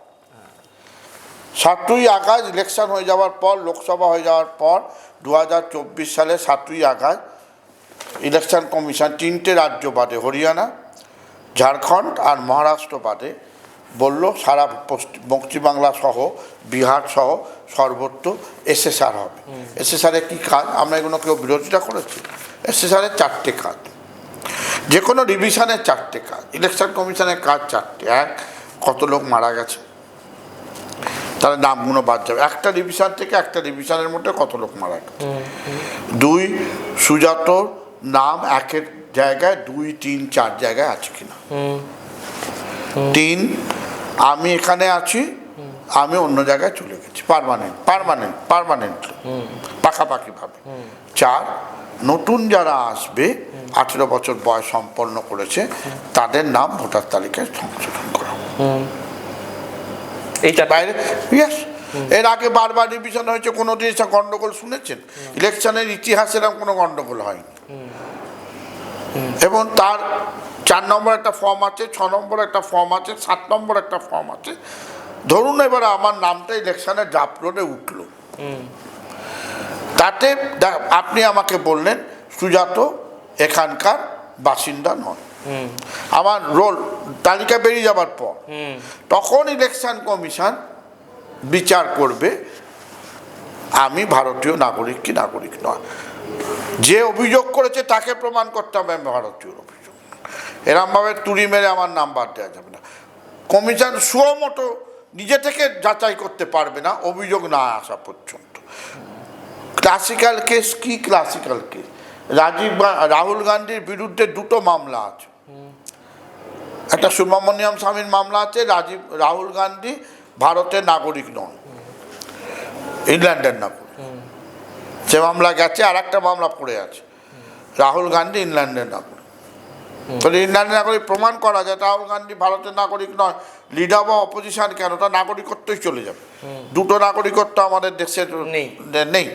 7ই আগস্ট ইলেকশন হয়ে যাওয়ার পর, লোকসভা হয়ে যাওয়ার পর 2024 সালে 7ই আগস্ট ইলেকশন কমিশন 3টে রাজ্য বাদে, হরিয়ানা, ঝাড়খণ্ড আর মহারাষ্ট্র বাদে বলল সারা পশ্চিমবাংলা সহ বিহার সহ সর্বত্র এসএসআর হবে। এসএসআরের কী কাজ? আমরা এগুলো কেউ বিরোধিতা করেছি? এসএসআরের 4টে কাজ, যে কোনো রিভিশনের 4টে কাজ। ইলেকশন কমিশনের কাজ 4টে। 1, কত লোক মারা গেছে, তাহলে নামগুলো বাদ যাবে। একটা রিভিশন থেকে একটা রিভিশনের মধ্যে কত লোক মারা গেছে। 2, সুজাতর নাম একের জায়গায় 2, 3, 4 জায়গায় আছে কিনা। 3, আমি এখানে আছি, আমি অন্য জায়গায় চলে গেছি, পার্মানেন্ট পাকাপাকিভাবে। 4, নতুন যারা আসবে 18 বছর বয়স সম্পন্ন করেছে তাদের নাম ভোটার তালিকায় সংশোধন করা। এইটা বাইরে ইয়েস। এর আগে বারবার রিভিশন হয়েছে, কোনো দিন এসব গন্ডগোল শুনেছেন? ইলেকশনের ইতিহাসে এরকম কোনো গন্ডগোল হয়নি। এবং তার 4 নম্বর একটা ফর্ম আছে, 6 নম্বর একটা ফর্ম আছে, 7 নম্বর একটা ফর্ম আছে। ধরুন এবার আমার নামটা ইলেকশনের জাপরোডে উঠলো, তাতে আপনি আমাকে বললেন সুজাত এখানকার বাসিন্দা নয়, আমার রোল তালিকা বেরিয়ে যাবার পর তখন ইলেকশন কমিশন বিচার করবে আমি ভারতীয় নাগরিক কি নাগরিক নয়। যে অভিযোগ করেছে তাকে প্রমাণ করতে হবে আমি ভারতীয় অভিযোগ। এরমভাবে তুড়ি মেরে আমার নাম বাদ দেওয়া যাবে না। কমিশন সুমতো নিজে থেকে যাচাই করতে পারবে না অভিযোগ না আসা পর্যন্ত। ক্লাসিক্যাল কেস কি? ক্লাসিক্যাল কেস রাহুল গান্ধীর বিরুদ্ধে 2টো মামলা আছে। একটা সুব্রমণিয়াম স্বামীর মামলা আছে, রাহুল গান্ধী ভারতের নাগরিক নন, ইংল্যান্ডের নাগরিক। সে মামলা গেছে, আর একটা মামলা পড়ে আছে, রাহুল গান্ধী ইংল্যান্ডের নাগরিক। তাহলে ইংল্যান্ডের নাগরিক প্রমাণ করা যায় রাহুল গান্ধী ভারতের নাগরিক নয়, লিডার বা অপোজিশন কেন, তার নাগরিকত্বই চলে যাবে। 2টো নাগরিকত্ব আমাদের দেশের নেই।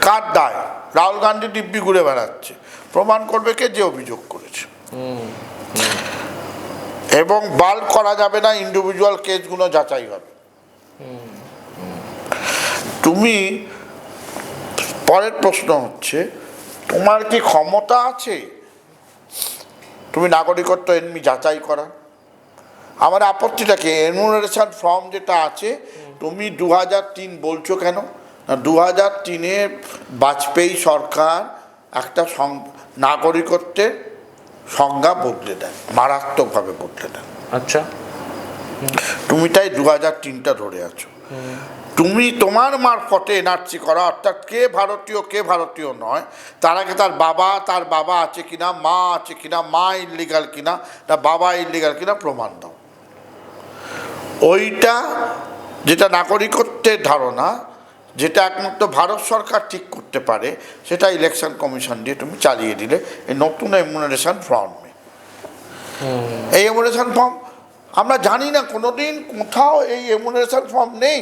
কার দায়? রাহুল গান্ধী দিব্যি ঘুরে বেড়াচ্ছে, প্রমাণ করবে কে? যে অভিযোগ করেছে। এবং বাল্ক করা যাবে না, ইন্ডিভিজুয়াল কেসগুলো যাচাই হবে। তুমি পরের প্রশ্ন হচ্ছে তোমার কি ক্ষমতা আছে তুমি নাগরিকত্ব এমনি যাচাই করা? আমার আপত্তিটা কি? এনুমারেশন ফর্ম যেটা আছে, তুমি 2003 বলছো কেন না? 2003-এ বাজপেয়ী সরকার একটা নাগরিকত্বের সংজ্ঞা বদলে দেয়, মারাত্মকভাবে বদলে দেয়। আচ্ছা, তুমি তাই 2003টা ধরে আছো। তুমি তোমার মারফতে এনআরসি করা, অর্থাৎ কে ভারতীয় কে ভারতীয় নয়, তার আগে তার বাবা আছে কিনা, মা আছে কিনা, মা ইলিগাল কিনা না বাবা ইলিগাল কিনা প্রমাণ দাও। ওইটা যেটা নাগরিকত্বের ধারণা, যেটা একমাত্র ভারত সরকার ঠিক করতে পারে, সেটা ইলেকশন কমিশন দিয়ে তুমি চালিয়ে দিলে এই নতুন এমুনারেশন ফর্মে। এই এমুনারেশন ফর্ম আমরা জানি না, কোনোদিন কোথাও এই এমুনারেশন ফর্ম নেই,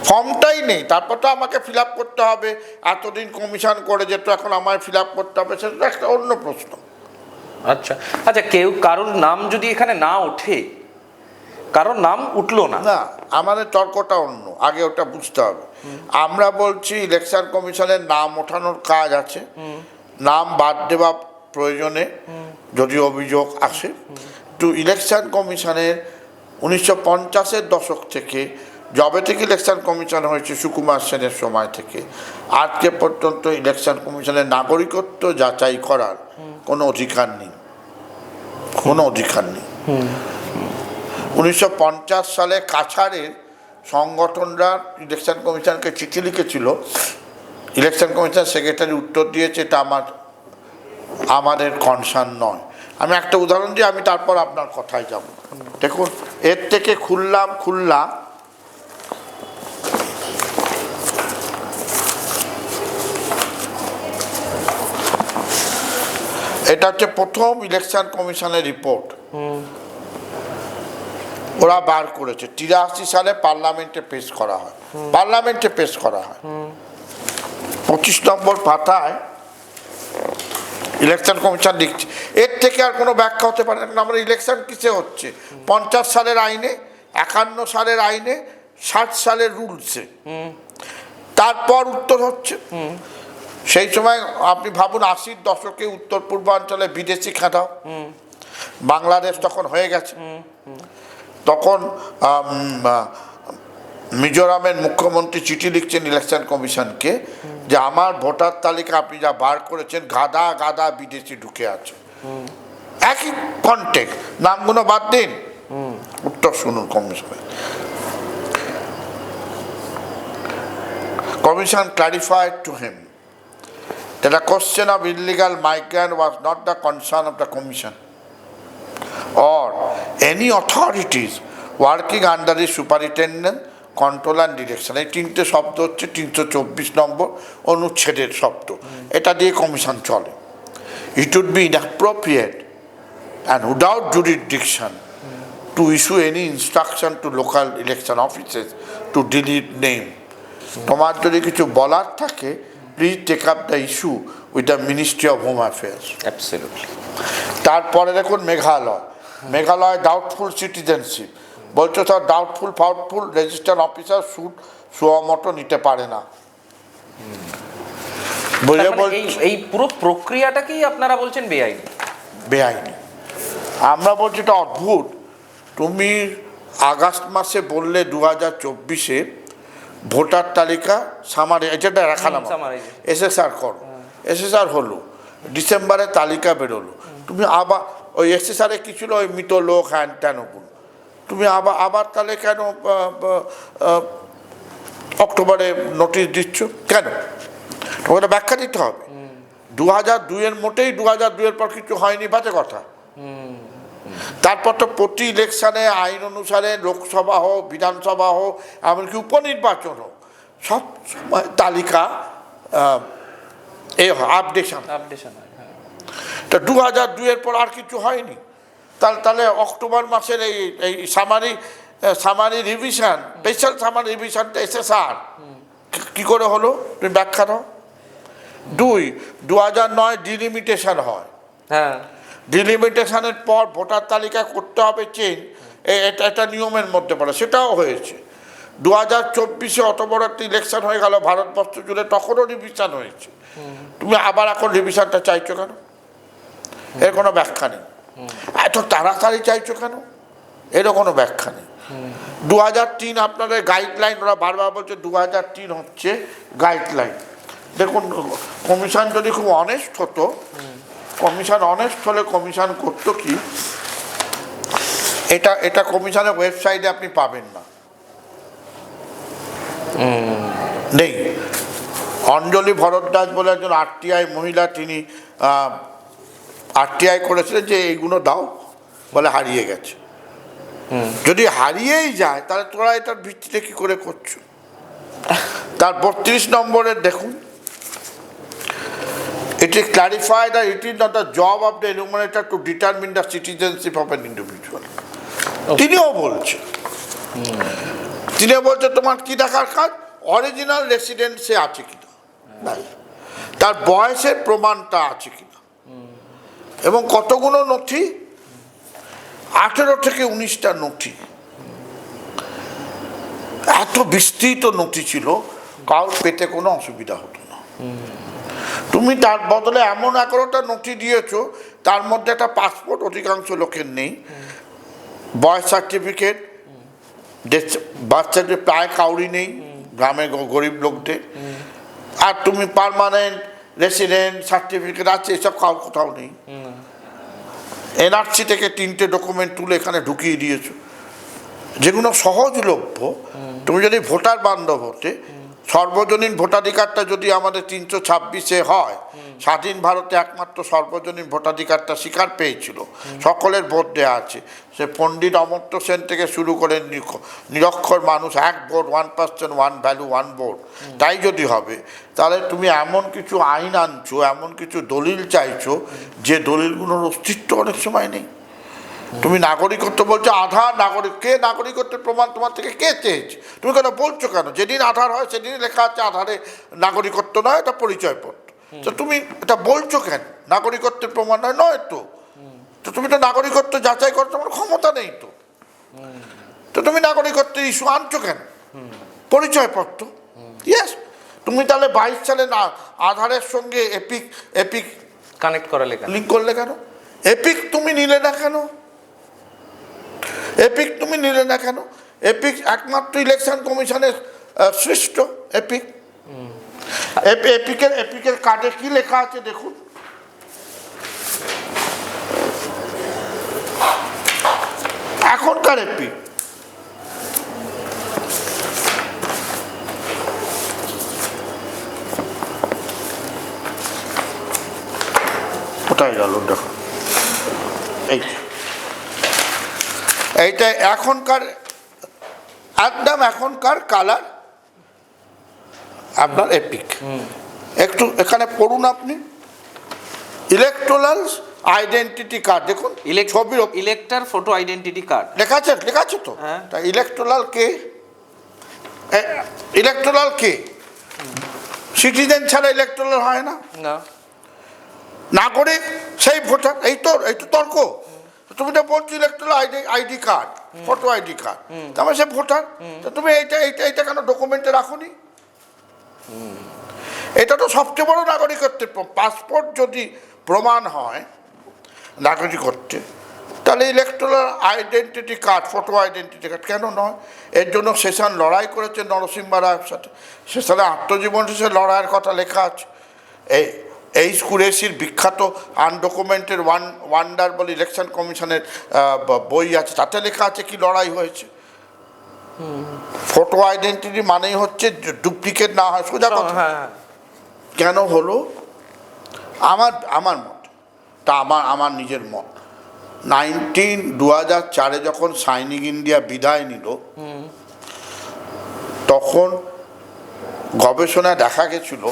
ফর্মটাই নেই। তারপর তো আমাকে ফিল আপ করতে হবে, এতদিন কমিশন করে যেত, এখন আমায় ফিল আপ করতে হবে, সেটা একটা অন্য প্রশ্ন। আচ্ছা, কারোর নাম যদি এখানে না ওঠে, কারোর নাম উঠলো না, আমাদের তর্কটা অন্য, আগে ওটা বুঝতে হবে। আমরা বলছি ইলেকশন কমিশনের নাম ওঠানোর কাজ আছে, নাম বাদ দেওয়া প্রয়োজনে যদি অভিযোগ আসে। তো ইলেকশন কমিশনের 1950-এর দশক থেকে, যবে থেকে ইলেকশন কমিশন হয়েছে সুকুমার সেনের সময় থেকে আজকে পর্যন্ত ইলেকশন কমিশনের নাগরিকত্ব যাচাই করার কোনো অধিকার নেই। 1950 সালে কাছাড়ের সংগঠনরা ইলেকশন কমিশনকে চিঠি লিখেছিল, ইলেকশন কমিশন সেক্রেটারি উত্তর দিয়েছে এটা আমাদের কনসার্ন নয়। আমি একটা উদাহরণ দিই, আমি তারপর আপনার কথায় যাব। দেখুন, এর থেকে খুললাম এটা হচ্ছে প্রথম ইলেকশন কমিশনের রিপোর্ট, ওরা বার করেছে। 83 সালে পার্লামেন্টে পেশ করা হয়। 25 নম্বর পাতায় ইলেকশন কমিশন লিখছে, এর থেকে আর কোনো ব্যাখ্যা হতে পারে না। আমরা ইলেকশন কিসে হচ্ছে? 50 সালের আইনে, 51 সালের আইনে, 60 সালের রুলসে, তারপর উত্তর হচ্ছে। সেই সময় আপনি ভাবুন 80-র দশকে উত্তর পূর্বাঞ্চলে বিদেশি খাটাও, বাংলাদেশ তখন হয়ে গেছে। তখন মিজোরামের মুখ্যমন্ত্রী চিঠি লিখছেন ইলেকশন কমিশনকে যে আমার ভোটার তালিকা আপনি যা বার করেছেন গাদা গাদা বিদেশি ঢুকে আছে। একই কন্টেক্ট, নামগুলো বাদ দিন। উত্তর শুনুন কমিশনের। Commission clarified to him that a question of illegal migrant was not the concern of the commission or any authorities working under the superintendent, control and direction. এই তিনটে শব্দ হচ্ছে 324 নম্বর অনুচ্ছেদের শব্দ, এটা দিয়ে কমিশন চলে। It would be inappropriate and without jurisdiction to issue any instruction to local election officers to delete name. তোমার যদি কিছু বলার থাকে, please take up the issue with the ministry of home affairs. Absolutely. তারপরে দেখুন Meghalaya doubtful citizenship বলছো, sir doubtful registered officer সুট সুমতো নিতে পারে না। বুঝে এই পুরো প্রক্রিয়াটাকেই আপনারা বলছেন বেআইনি? বেআইনি। আমরা বলছি এটা অদ্ভুত। তুমি আগস্ট মাসে বললে 2024-এ ভোটার তালিকা সামারি যেটা রাখালাম এসএসআর করো, এসএসআর হলো, ডিসেম্বরে তালিকা বেরোলো, তুমি আবার ওই এসএসআরে কি ছিল, ওই মৃত লোক হ্যান ত্যান, তুমি আবার তাহলে কেন অক্টোবরে নোটিশ দিচ্ছ কেন? তোমাকে ব্যাখ্যা দিতে হবে। 2002-এর মোটেই 2002-এর পর কিছু হয়নি, বাজে কথা। তারপর তো প্রতি ইলেকশনে আইন অনুসারে লোকসভা হোক, বিধানসভা হোক, এমনকি উপনির্বাচন হোক, সব সময় তালিকা আপডেশন। তো 2002-এর পর আর কিছু হয়নি, তাহলে অক্টোবর মাসের এই সামারি রিভিশন, স্পেশাল সামারি রিভিশনটা এসএসআর কি করে হলো? তুমি ব্যাখ্যা দাও। 2009 ডিলিমিটেশন হয়, হ্যাঁ, ডিলিমিটেশনের পর ভোটার তালিকা করতে হবে চেঞ্জ, এটা নিয়মের মধ্যে পড়ে, সেটাও হয়েছে। 2024-এ অত বড় একটা ইলেকশন হয়ে গেল ভারতবর্ষ জুড়ে, তখনও রিভিশন হয়েছে। তুমি আবার এখন রিভিশনটা চাইছো কেন? এর কোনো ব্যাখ্যা নেই। এত তাড়াতাড়ি চাইছো কেন? এরও কোনো ব্যাখ্যা নেই। 2003 আপনাদের গাইডলাইন, ওরা বারবার বলছে 2003 হচ্ছে গাইডলাইন। দেখুন কমিশন যদি খুব অনেস্ট হতো, কমিশন অনেস্ট হলে কমিশন করতো কি, এটা কমিশনের ওয়েবসাইটে আপনি পাবেন না, নেই। অঞ্জলি ভরদ্বাজ বলে একজন আরটিআই মহিলা, তিনি আরটিআই করেছিলেন যে এইগুলো দাও, বলে হারিয়ে গেছে। যদি হারিয়েই যায় তাহলে তোরা এটার ভিত্তিতে কি করে করছো? তার 32 নম্বরের দেখুন, it is clarified that it is not the job of the enumerator to determine the citizenship of an individual. তিনিও বলছেন তোমার কি দেখার কাজ, অরিজিনাল রেসিডেন্সে আছে কিনা, তার বয়সের প্রমাণটা আছে কিনা, এবং কতগুলো নথি, 18 থেকে 19টা নথি, এত বিস্তৃত নথি ছিল, কারোর পেতে কোনো অসুবিধা হতো না। তুমি তার বদলে এমন 11টা নথি দিয়েছো, তার মধ্যে একটা পাসপোর্ট অধিকাংশ লোকের নেই, বয়স সার্টিফিকেট, বার্থ সার্টিফিকেট প্রায় কাউরি নেই গ্রামে গরিব লোকদের, আর তুমি পার্মানেন্ট রেসিডেন্ট সার্টিফিকেট আছে, এসব কারোর কোথাও নেই। এনআরসি থেকে 3টে ডকুমেন্ট তুলে এখানে ঢুকিয়ে দিয়েছো, যেগুলো সহজলভ্য। তুমি যদি ভোটার বান্ধব হতে, সর্বজনীন ভোটাধিকারটা যদি আমাদের 326-এ হয়, স্বাধীন ভারতে একমাত্র সর্বজনীন ভোটাধিকারটা স্বীকার পেয়েছিল, সকলের ভোট দেওয়া আছে, সে পণ্ডিত অমর্ত্য সেন থেকে শুরু করে নিরক্ষর মানুষ, 1 ভোট 1 পার্সন 1 ভ্যালু 1 ভোট, তাই যদি হবে, তাহলে তুমি এমন কিছু আইন আনছো, এমন কিছু দলিল চাইছো, যে দলিলগুলোর অস্তিত্ব অনেক সময় নেই। তুমি নাগরিকত্ব বলছো, আধার নাগরিক, কে নাগরিকত্বের প্রমাণ তোমার থেকে কে চেয়েছে? তুমি কেন বলছো কেন? যেদিন আধার হয় সেদিনই লেখা আছে আধারে নাগরিকত্ব নয়, এটা পরিচয়পত্র। তো তুমি এটা বলছো কেন? নাগরিকত্বের প্রমাণ নয়, নয় তো। তো তুমি তো নাগরিকত্ব যাচাই করতে তোমার ক্ষমতা নেই তো। তো তুমি নাগরিকত্বের ইস্যু আনছো কেন? পরিচয়পত্র, ইয়েস। তুমি তাহলে 22 সালে না আধারের সঙ্গে এপিক এপিক কানেক্ট করা লেখা লিঙ্ক করলে কেন? এপিক তুমি নিলে না কেন? এপিক তুমি নিলে না কেন? এপিক একমাত্র ইলেকশন কমিশনের সৃষ্ট এপিক। এপিকের কার্ডে কি লেখা আছে দেখুন। এখনকার এপিক কোথায় গেল দেখো, এইটা এখনকার একদম এখনকার কালার আপনার এপিক। একটু এখানে পড়ুন আপনি, ইলেকট্রাল আইডেন্টিটি কার্ড দেখুন, ছবির ইলেক্টর ফটো আইডেন্টিটি কার্ড লেখা আছে তো। তা ইলেকট্রাল কে? ইলেকট্রাল কে? সিটিজেন ছাড়া ইলেকট্রাল হয় না। নাগরিক সেই ভোটার। এই তো তর্ক। তুমি তো বলছো electoral ID card, photo ID card, তারপরে সে ভোটার। তো তুমি এইটা কেন ডকুমেন্টে রাখোনি? এটা তো সবচেয়ে বড় নাগরিকত্বের। পাসপোর্ট যদি প্রমাণ হয় নাগরিকত্বে, তাহলে electoral identity card, photo identity card কেন নয়? এর জন্য সেশন লড়াই করেছে নরসিংহ রায়ের সাথে। সেশনে আত্মজীবন শেষে লড়াইয়ের কথা লেখা আছে। এই কুরেশির বিখ্যাত আনডকুমেন্টেড ওয়ান্ডার বলে ইলেকশন কমিশনের বই আছে, তাতে লেখা আছে কি লড়াই হয়েছে। ফটো আইডেন্টিটি মানেই হচ্ছে ডুপ্লিকেট না হয়, সোজা কথা। কেন হলো? আমার মত, তা আমার নিজের মত, 2004 যখন সাইনিং ইন্ডিয়া বিদায় নিল, তখন গবেষণায় দেখা গেছিল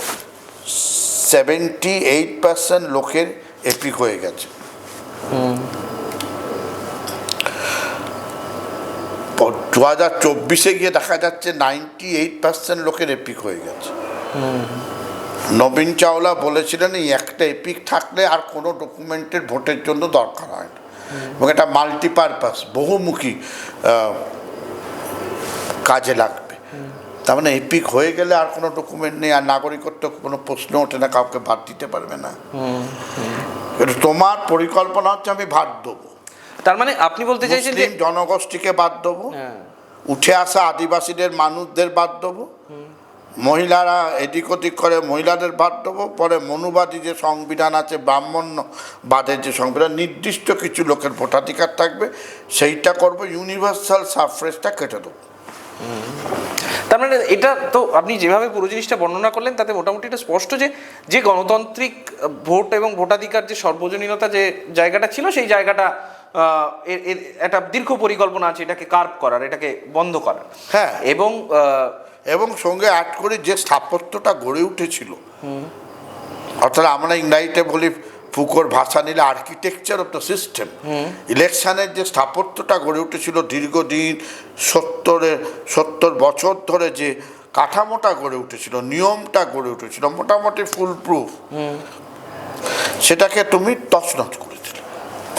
78% লোকের এপিক হয়ে গেছে। 2024 গিয়ে দেখা যাচ্ছে 98% লোকের এপিক হয়ে গেছে। নবীন চাওলা বলেছিলেন এই একটা এপিক থাকলে আর কোনো ডকুমেন্টের ভোটের জন্য দরকার হয় না, এবং এটা মাল্টিপারপাস, বহুমুখী কাজে লাগবে। তার মানে এপিক হয়ে গেলে আর কোনো ডকুমেন্ট নেই, আর নাগরিকত্ব কোনো প্রশ্ন ওঠে না, কাউকে ভাত দিতে পারবে না। তোমার পরিকল্পনা হচ্ছে আমি ভাত দেবো, তার মানে আপনি বলতে চাইছেন যে জনগোষ্ঠীকে বাদ দেবো, উঠে আসা আদিবাসীদের মানুষদের বাদ দেবো, মহিলারা এদিক ওদিক করে মহিলাদের বাদ দেবো, পরে মনুবাদী যে সংবিধান আছে, ব্রাহ্মণ্যবাদের যে সংবিধান, নির্দিষ্ট কিছু লোকের ভোটাধিকার থাকবে, সেইটা করবো, ইউনিভার্সাল সাফরেজটা কেটে দেবো। তার মানে এটা তো আপনি যেভাবে পুরো জিনিসটা বর্ণনা করলেন, তাতে মোটামুটি এটা স্পষ্ট যে গণতান্ত্রিক ভোট এবং ভোটাধিকার যে সর্বজনীনতা যে জায়গাটা ছিল, সেই জায়গাটা এর একটা দীর্ঘ পরিকল্পনা আছে এটাকে কার্ভ করার, এটাকে বন্ধ করার। হ্যাঁ, এবং সঙ্গে অ্যাড করে যে স্থাপত্যটা গড়ে উঠেছিল, অর্থাৎ আমরা ইংরাজিতে বলি, ফুকোর ভাষা নিলে আর্কিটেকচার অফ দ্য সিস্টেম, ইলেকশনের যে স্থাপত্যটা গড়ে উঠেছিল দীর্ঘদিন 70 বছর ধরে, যে কাঠামোটা গড়ে উঠেছিল, নিয়মটা গড়ে উঠেছিল মোটামুটি ফুল প্রুফ, সেটাকে তুমি তছনছ করে দিলে,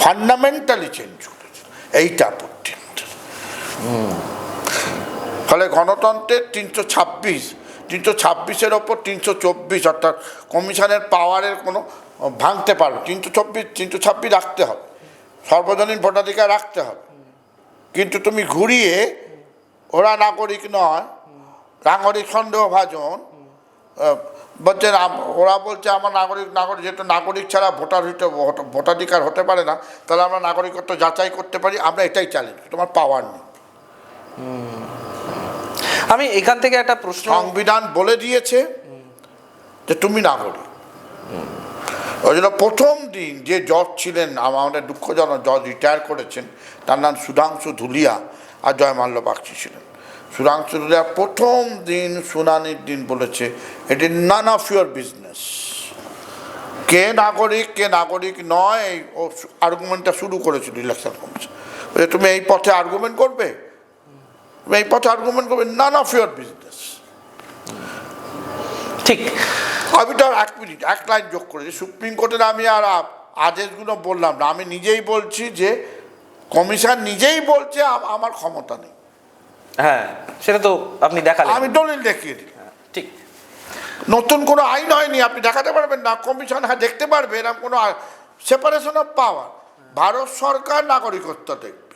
ফান্ডামেন্টালি চেঞ্জ করেছিল। এইটা আপত্তি। ফলে গণতন্ত্রের 326-এর ওপর 324, অর্থাৎ কমিশনের পাওয়ারের কোনো ভাঙতে পারবে। 326 রাখতে হবে, সর্বজনীন ভোটাধিকার রাখতে হবে, কিন্তু তুমি ঘুরিয়ে ওরা নাগরিক নয়, নাগরিক সন্দেহভাজন বলছে, ওরা বলছে আমার নাগরিক যেহেতু নাগরিক ছাড়া ভোটাধিকার হতে পারে না, তাহলে আমরা নাগরিকত্ব যাচাই করতে পারি, আমরা এটাই চ্যালেঞ্জ, তোমার পাওয়ার নেই। আমি এখান থেকে একটা প্রশ্ন, সংবিধান বলে দিয়েছে যে তুমি নাগরিক। ওই জন্য প্রথম দিন যে জজ ছিলেন, আমাদের দুঃখজনক জজ রিটায়ার করেছেন, তার নাম সুধাংশু ধুলিয়া আর জয়মাল্য বাগচি ছিলেন। সুধাংশু ধুলিয়া প্রথম দিন শুনানির দিন বলেছে, it is none of your business, কে নাগরিক নয়, ও আর্গুমেন্টটা শুরু করেছিল ইলেকশন কমিশন। তুমি এই পথে আর্গুমেন্ট করবে, নান অফ ইউর বিজনেস। ঠিক। আমি তো আর 1 মিনিট 1 লাইন যোগ করেছি। সুপ্রিম কোর্টের আমি আর আদেশগুলো বললাম না, আমি নিজেই বলছি যে কমিশন নিজেই বলছে আমার ক্ষমতা নেই। হ্যাঁ, সেটা তো আপনি দেখালেন। আমি দলিল দেখিয়ে দিই। ঠিক। নতুন কোনো আইন হয়নি, আপনি দেখাতে পারবেন না। কমিশন হ্যাঁ দেখতে পারবে, এরকম কোনো সেপারেশন অফ পাওয়ার। ভারত সরকার নাগরিকত্ব দেখবে,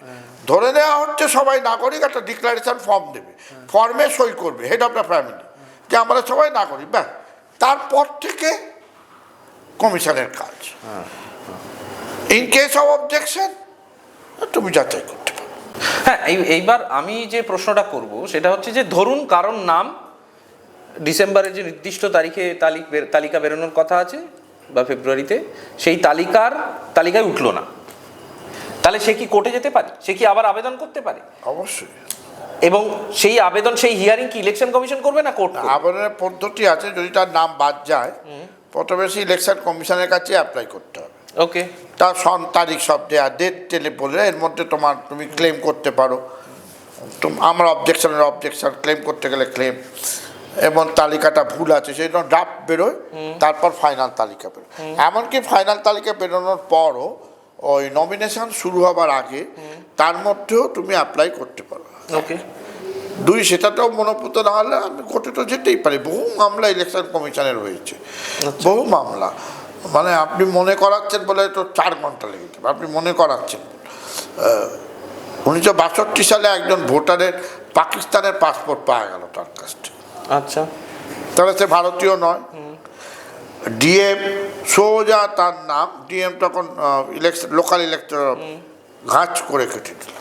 ধরে নেওয়া হচ্ছে সবাই নাগরিক, একটা ডিক্লারেশন ফর্ম দেবে, ফর্মে সই করবে হেড অফ দ্য ফ্যামিলি যে আমরা সবাই নাগরিক, ব্যাস। তারপর থেকে কমিশনের কাজ। ইন কেস অফ অবজেকশন তুমি যাচাই করতে পারো। হ্যাঁ, এইবার আমি যে প্রশ্নটা করব সেটা হচ্ছে যে ধরুন কারণ নাম ডিসেম্বরের যে নির্দিষ্ট তারিখে তালিকা বেরোনোর কথা আছে বা ফেব্রুয়ারিতে, সেই তালিকায় উঠলো না, তাহলে সে কি কোর্টে যেতে পারে? সে কি আবার আবেদন করতে পারে? অবশ্যই। এবং সেই আবেদন, সেই হিয়ারিং কি ইলেকশন কমিশন করবে না কোর্ট? আবেদনের পদ্ধতি আছে, যদি তার নাম বাদ যায় প্রথমে ইলেকশন কমিশনের কাছে অ্যাপ্লাই করতে হবে। ওকে। তার তারিখ সব দেওয়া, ডেট টেলে বলে এর মধ্যে তুমি ক্লেম করতে পারো। আমার অবজেকশন ক্লেম করতে গেলে ক্লেম, এবং তালিকাটা ভুল আছে সেই জন্য ড্রাফট বেরোয়, তারপর ফাইনাল তালিকা বেরোয়। এমনকি ফাইনাল তালিকা বেরোনোর পরও ওই নমিনেশন শুরু হবার আগে তার মধ্যেও তুমি অ্যাপ্লাই করতে পারো। ওকে। 2 সেটাতেও মনোপুত না হলে আমি কোর্টে তো যেতেই পারি। বহু মামলা ইলেকশন কমিশনের হয়েছে, বহু মামলা। মানে আপনি মনে করাচ্ছেন বলে তো 4 ঘন্টা লেগে যাবে। আপনি মনে করাচ্ছেন 1962 সালে একজন ভোটারের পাকিস্তানের পাসপোর্ট পাওয়া গেল তার কাছ থেকে। আচ্ছা। তাহলে সে ভারতীয় নয়। ডিএম সোজা তার নাম, ডিএম তখন লোকাল ইলেকটর ঘাঁচ করে কেটে দিল।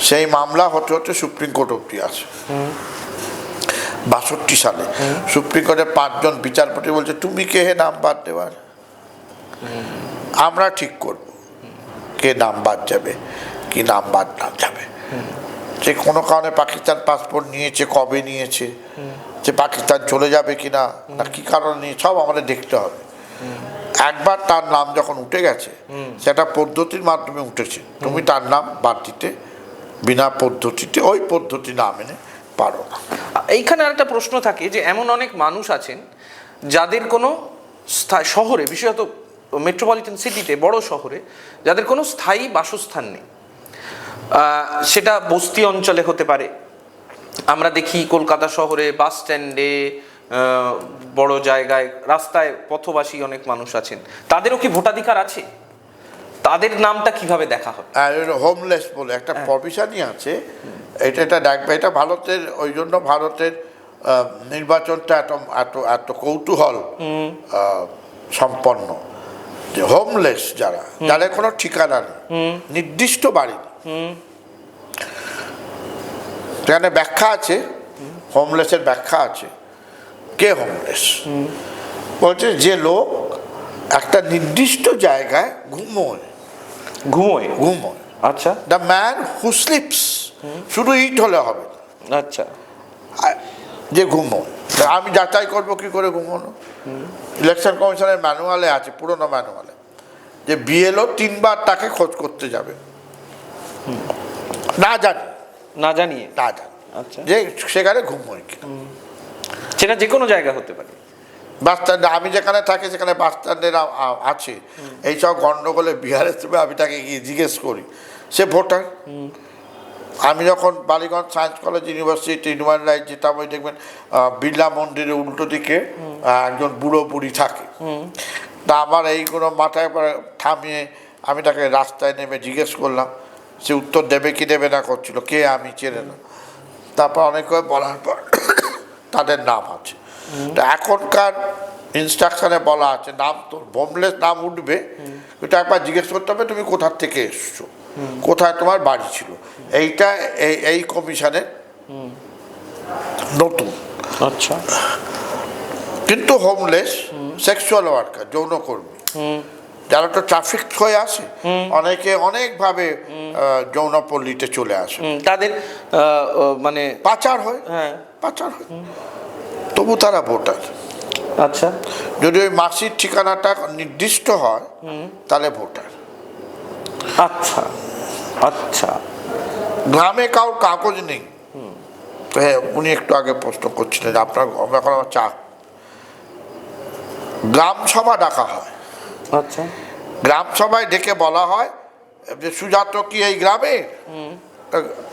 সেই মামলা হতে হতে সুপ্রিম কোর্ট অব্দি আসে 62 সালে। সুপ্রিম কোর্টের 5 জন বিচারপতি বলছে তুমি কে হে নাম বাদ দেওয়ার, আমরা ঠিক করব কে নাম বাদ যাবে কি নাম বাদ না যাবে। যে কোনো কারণে পাকিস্তান পাসপোর্ট নিয়েছে, কবে নিয়েছে, যে পাকিস্তান চলে যাবে কিনা না কি কারণে নিয়ে, সব আমাদের দেখতে হবে। একবার তার নাম যখন উঠে গেছে, সেটা পদ্ধতির মাধ্যমে উঠেছে, তুমি তার নাম বাদ দিতে বিনা পদ্ধতিতে ওই পদ্ধতি না মেনে পারো না। এইখানে আরেকটা প্রশ্ন থাকে যে এমন অনেক মানুষ আছেন যাদের কোনো শহরে, বিশেষত মেট্রোপলিটন সিটিতে, বড় শহরে, যাদের কোনো স্থায়ী বাসস্থান নেই। সেটা বস্তি অঞ্চলে হতে পারে। আমরা দেখি কলকাতা শহরে বাস স্ট্যান্ডে, বড় জায়গায়, রাস্তায় পথবাসী অনেক মানুষ আছেন। তাদেরও কি ভোটাধিকার আছে? তাদের নামটা কিভাবে দেখা হবে? হোমলেস বলে একটা প্রভিশনই আছে। এটা দেখবে, এটা ভারতের, ওই জন্য ভারতের নির্বাচনটা এত এত এত কৌতূহল সম্পন্ন। যে হোমলেস যাদের কোনো ঠিকানা নেই, নির্দিষ্ট বাড়ি নেই, সেখানে ব্যাখ্যা আছে, হোমলেসের ব্যাখ্যা আছে। কে হোমলেস? বলছে যে লোক একটা নির্দিষ্ট জায়গায় ঘুমোয়। আচ্ছা। দ্য ম্যান হু স্লিপস, শুধু ইট হলে হবে না। আচ্ছা। যে ঘুমোয়, আমি যাচাই করবো কি করে ঘুমোনো? ইলেকশন কমিশনের ম্যানুয়ালে আছে, পুরোনো ম্যানুয়ালে, যে বিএলও 3 বার তাকে খোঁজ করতে যাবে না জানিয়ে আচ্ছা, যে সেখানে ঘুমোয় কিনা। সেটা যে কোনো জায়গা হতে পারে। বাস স্ট্যান্ডে, আমি যেখানে থাকি সেখানে বাস স্ট্যান্ডের আছে। এইসব গণ্ডগোলে বিহারের সময় আমি তাকে গিয়ে জিজ্ঞেস করি, সে ভোটার। আমি যখন Ballygunge science college university human rights যেতাম, ওই দেখবেন বিড়লা মন্দিরের উল্টো দিকে একজন বুড়ো বুড়ি থাকে। তা আমার এইগুলো মাথায় থামিয়ে আমি তাকে রাস্তায় নেমে জিজ্ঞেস করলাম, সে উত্তর দেবে কি দেবে না করছিল, কে আমি চেনে না। তারপর অনেক বলার পর তাদের নাম আছে। তো এখনকার ইনস্ট্রাকশনে বলা আছে নাম, তোর হোমলেস নাম উঠবে, ওইটা একবার জিজ্ঞেস করতে হবে তুমি কোথার থেকে এসছো, কোথায় তোমার বাড়ি ছিল। এইটা এই কমিশনের নতুন। আচ্ছা। কিন্তু হোমলেস সেক্সুয়াল ওয়ার্কার, যৌনকর্মী, যারা তো ট্রাফিক হয়ে আসে, অনেকে অনেকভাবে যৌনপল্লীতে চলে আসে, তাদের মানে পাচার হয়, তবু তারা ভোটার। আচ্ছা। যদি ওই মাসির ঠিকানাটা নির্দিষ্ট হয় তাহলে ভোটার। আচ্ছা আচ্ছা। গ্রামে কারোর কাগজ নেই। হ্যাঁ, উনি একটু আগে প্রশ্ন করছিলেন আপনার, এখন আমার চা, গ্রাম সভা ডাকা হয়। আচ্ছা, গ্রাম সভায় ডেকে বলা হয় যে সুজাত কি এই গ্রামে?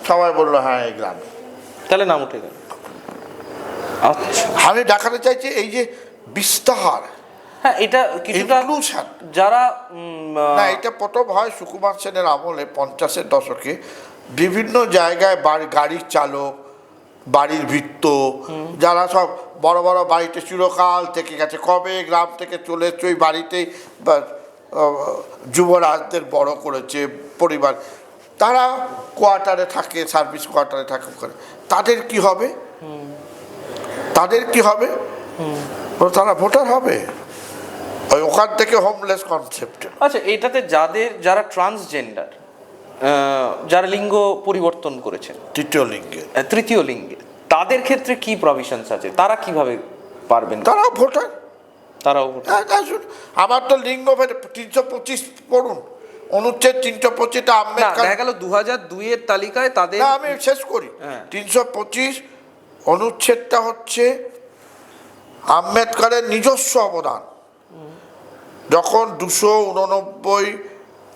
সবাই বললো হ্যাঁ এই গ্রামে। তাহলে নাম উঠে গেল। আচ্ছা, আমি দেখাতে চাইছি এই যে বিস্তার, হ্যাঁ, এটা কিছুটা inclusion। যারা না, এটা প্রথম হয় সুকুমার সেনের আমলে 50-এর দশকে। বিভিন্ন জায়গায় গাড়ির চালক, বাড়ির ভিত্ত, যারা সব বড় বড় বাড়িতে চিরকাল থেকে গেছে, কবে গ্রাম থেকে চলে এসছে ওই বাড়িতেই বা যুবরাজদের বড় করেছে পরিবার, তারা কোয়ার্টারে থাকে, সার্ভিস কোয়ার্টারে থাকে ওখানে। তাদের কি হবে? তাদের কি হবে? তারা ভোটার হবে ওই ওখান থেকে, হোমলেস কনসেপ্ট। আচ্ছা, এটাতে যারা ট্রান্সজেন্ডার, যারা লিঙ্গ পরিবর্তন করেছেন, তৃতীয় লিঙ্গে, তাদের ক্ষেত্রে কি প্রভিশনস আছে? তারা কিভাবে পারবেন? তারাও ভোটার। তারাও ভোটার। আমার তো লিঙ্গ 325 পড়ুন, অনুচ্ছেদ 325টা আম্বেদকর। দেখা গেল 2002 এর তালিকায় তাদের। আমি শেষ করি। 325 অনুচ্ছেদটা হচ্ছে আম্বেদকরের নিজস্ব অবদান। যখন 289,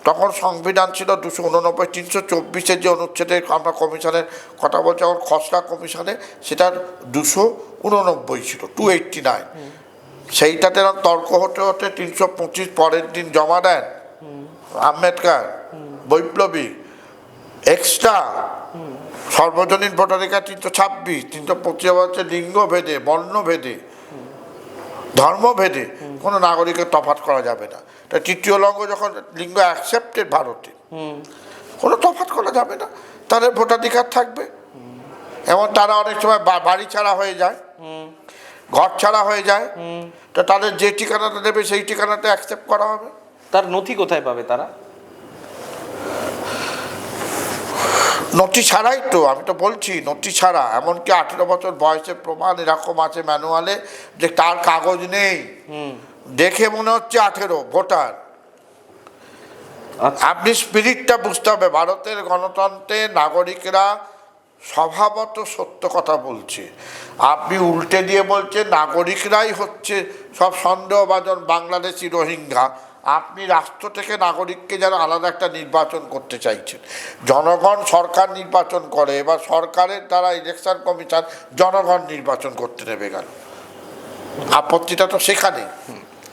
তখন সংবিধান ছিল 289, 324-এর যে অনুচ্ছেদে আমরা কমিশনের কথা বলছি, এখন খসড়া কমিশনে সেটার 289 ছিল, 289। সেইটাতে তর্ক হতে হতে 325 পরের দিন জমা দেন আম্বেদকর, বৈপ্লবিক। এক্সট্রা সর্বজনীন ভোটাধিকার 326, 325 হচ্ছে লিঙ্গ ভেদে, বর্ণ ভেদে, ধর্মভেদে কোনো নাগরিকের তফাৎ করা যাবে না। তা তৃতীয় যখন লিঙ্গ অ্যাকসেপ্টেড ভারতে, কোনো তফাৎ করা যাবে না, তাদের ভোটাধিকার থাকবে। এমন তারা অনেক সময় বাড়ি ছাড়া হয়ে যায়, ঘর ছাড়া হয়ে যায়, তো তাদের যে ঠিকানাটা দেবে সেই ঠিকানাটা অ্যাকসেপ্ট করা হবে। তার নথি কোথায় পাবে তারা? নথি ছাড়াই তো, আমি তো বলছি নথি ছাড়া। এমনকি 18 বছর বয়সের প্রমাণ এরকম আছে ম্যানুয়ালে যে তার কাগজ নেই, দেখে মনে হচ্ছে 18 ভোটার। আপনি স্পিরিটটা বুঝতে হবে। ভারতের গণতন্ত্রে নাগরিকরা স্বভাবত সত্য কথা বলছে। আপনি উল্টে দিয়ে বলছেন নাগরিকরাই হচ্ছে সব সন্দেহভাজন, বাংলাদেশি, রোহিঙ্গা। আপনি রাষ্ট্র থেকে নাগরিককে যেন আলাদা একটা নির্বাচন করতে চাইছেন। জনগণ সরকার নির্বাচন করে, এবার সরকারের দ্বারা ইলেকশন কমিশন জনগণ নির্বাচন করতে নেবে গেল। আপত্তিটা তো সেখানে।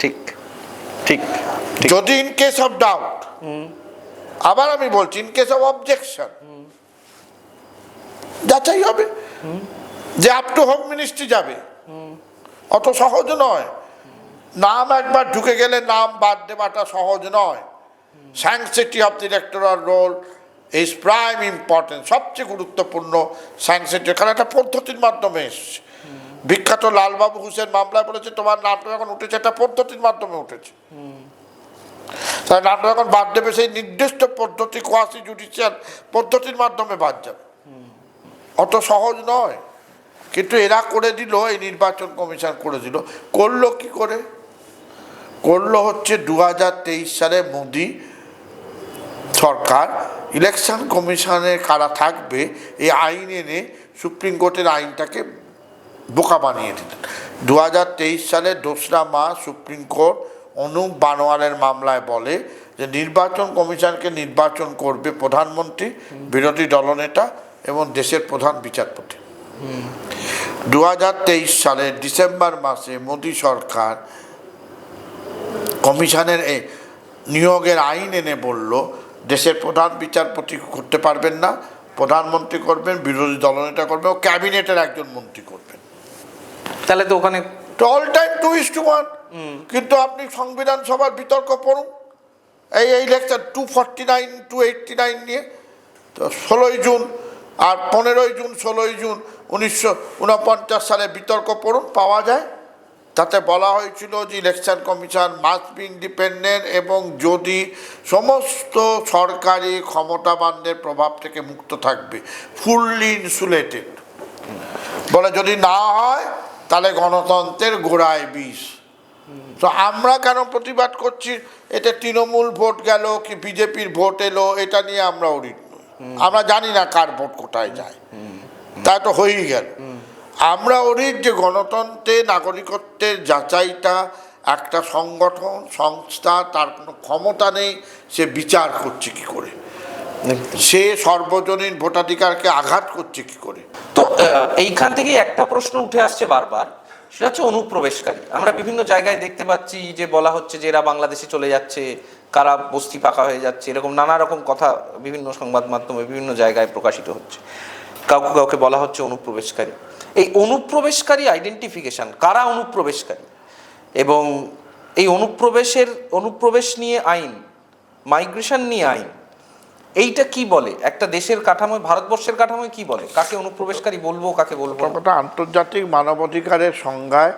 ঠিক ঠিক। যদি ইন কেস অফ ডাউট, আবার আমি বলছি ইন কেস অফ অবজেকশন, যাচাই হবে যে আপ টু হোম মিনিস্ট্রি যাবে। অত সহজ নয়। নাম একবার ঢুকে গেলে নাম বাদ দেওয়াটা সহজ নয়। Sanctity of the electoral roll is prime important, সবচেয়ে গুরুত্বপূর্ণ স্যাংসিটি। এখানে একটা পদ্ধতির মাধ্যমে এসছে। বিখ্যাত লালবাবু হুসেন মামলায় বলেছে তোমার নামটা যখন উঠেছে একটা পদ্ধতির মাধ্যমে উঠেছে, তার নামটা যখন বাদ দেবে সেই নির্দিষ্ট পদ্ধতি, কোয়াসি জুডিশিয়াল পদ্ধতির মাধ্যমে বাদ যাবে। অত সহজ নয়। কিন্তু এরা করে দিল, এই নির্বাচন কমিশন করে দিল। করলো কি করে? করলো হচ্ছে 2023 সালে মোদি সরকার ইলেকশন কমিশনে কারা থাকবে এই আইন এনে সুপ্রিম কোর্টের আইনটাকে বোকা বানিয়ে দিলেন। 2023 সালে 2রা মার্চ সুপ্রিম কোর্ট অনুপ বানোয়ারের মামলায় বলে যে নির্বাচন কমিশনকে নির্বাচন করবে প্রধানমন্ত্রী, বিরোধী দলনেতা এবং দেশের প্রধান বিচারপতি। 2023 সালের ডিসেম্বর মাসে মোদি সরকার কমিশনের নিয়োগের আইন এনে বলল দেশের প্রধান বিচারপতি করতে পারবেন না, প্রধানমন্ত্রী করবেন, বিরোধী দলনেতা করবেন ও ক্যাবিনেটের একজন মন্ত্রী করবেন। তাহলে তো ওখানে অল টাইম 2:1। কিন্তু আপনি সংবিধান সভার বিতর্ক পড়ুন এই লেকচার 249, 289 নিয়ে, তো 16ই জুন আর 15ই জুন, 16ই জুন 1949 সালে বিতর্ক পড়ুন, পাওয়া যায়। তাতে বলা হয়েছিল যে election commission must be independent এবং যদি সমস্ত সরকারি ক্ষমতাবানদের প্রভাব থেকে মুক্ত থাকবে, ফুললি ইনসুলেটেড। বলে যদি না হয় তাহলে গণতন্ত্রের গোড়ায় বিষ। তো আমরা কেন প্রতিবাদ করছি? এতে তৃণমূল ভোট গেল কি বিজেপির ভোট এলো এটা নিয়ে আমরা অরিট নই। আমরা জানি না কার ভোট কোথায় যায়, তা তো হয়েই গেল। আমরা অরিট যে গণতন্ত্রে নাগরিকত্বের যাচাইটা একটা সংগঠন সংস্থা তার কোনো ক্ষমতা নেই, সে বিচার করছে কি করে, সে সর্বজনীন ভোটাধিকারকে আঘাত করছে কি করে। তো এইখান থেকে একটা প্রশ্ন উঠে আসছে বারবার, সেটা হচ্ছে অনুপ্রবেশকারী। আমরা বিভিন্ন জায়গায় দেখতে পাচ্ছি যে বলা হচ্ছে যে এরা বাংলাদেশে চলে যাচ্ছে, কারা বস্তি পাকা হয়ে যাচ্ছে, এরকম নানা রকম কথা বিভিন্ন সংবাদ মাধ্যমে বিভিন্ন জায়গায় প্রকাশিত হচ্ছে। কাউকে কাউকে বলা হচ্ছে অনুপ্রবেশকারী। এই অনুপ্রবেশকারী আইডেন্টিফিকেশন, কারা অনুপ্রবেশকারী, এবং এই অনুপ্রবেশ নিয়ে আইন, মাইগ্রেশন নিয়ে আইন, এইটা কি বলে একটা দেশের কাঠামোয়, ভারতবর্ষের কাঠামোয় কি বলে, কাকে অনুপ্রবেশকারী বলবো কাকে বলবো না? প্রথমত আন্তর্জাতিক মানবাধিকারের সংজ্ঞায়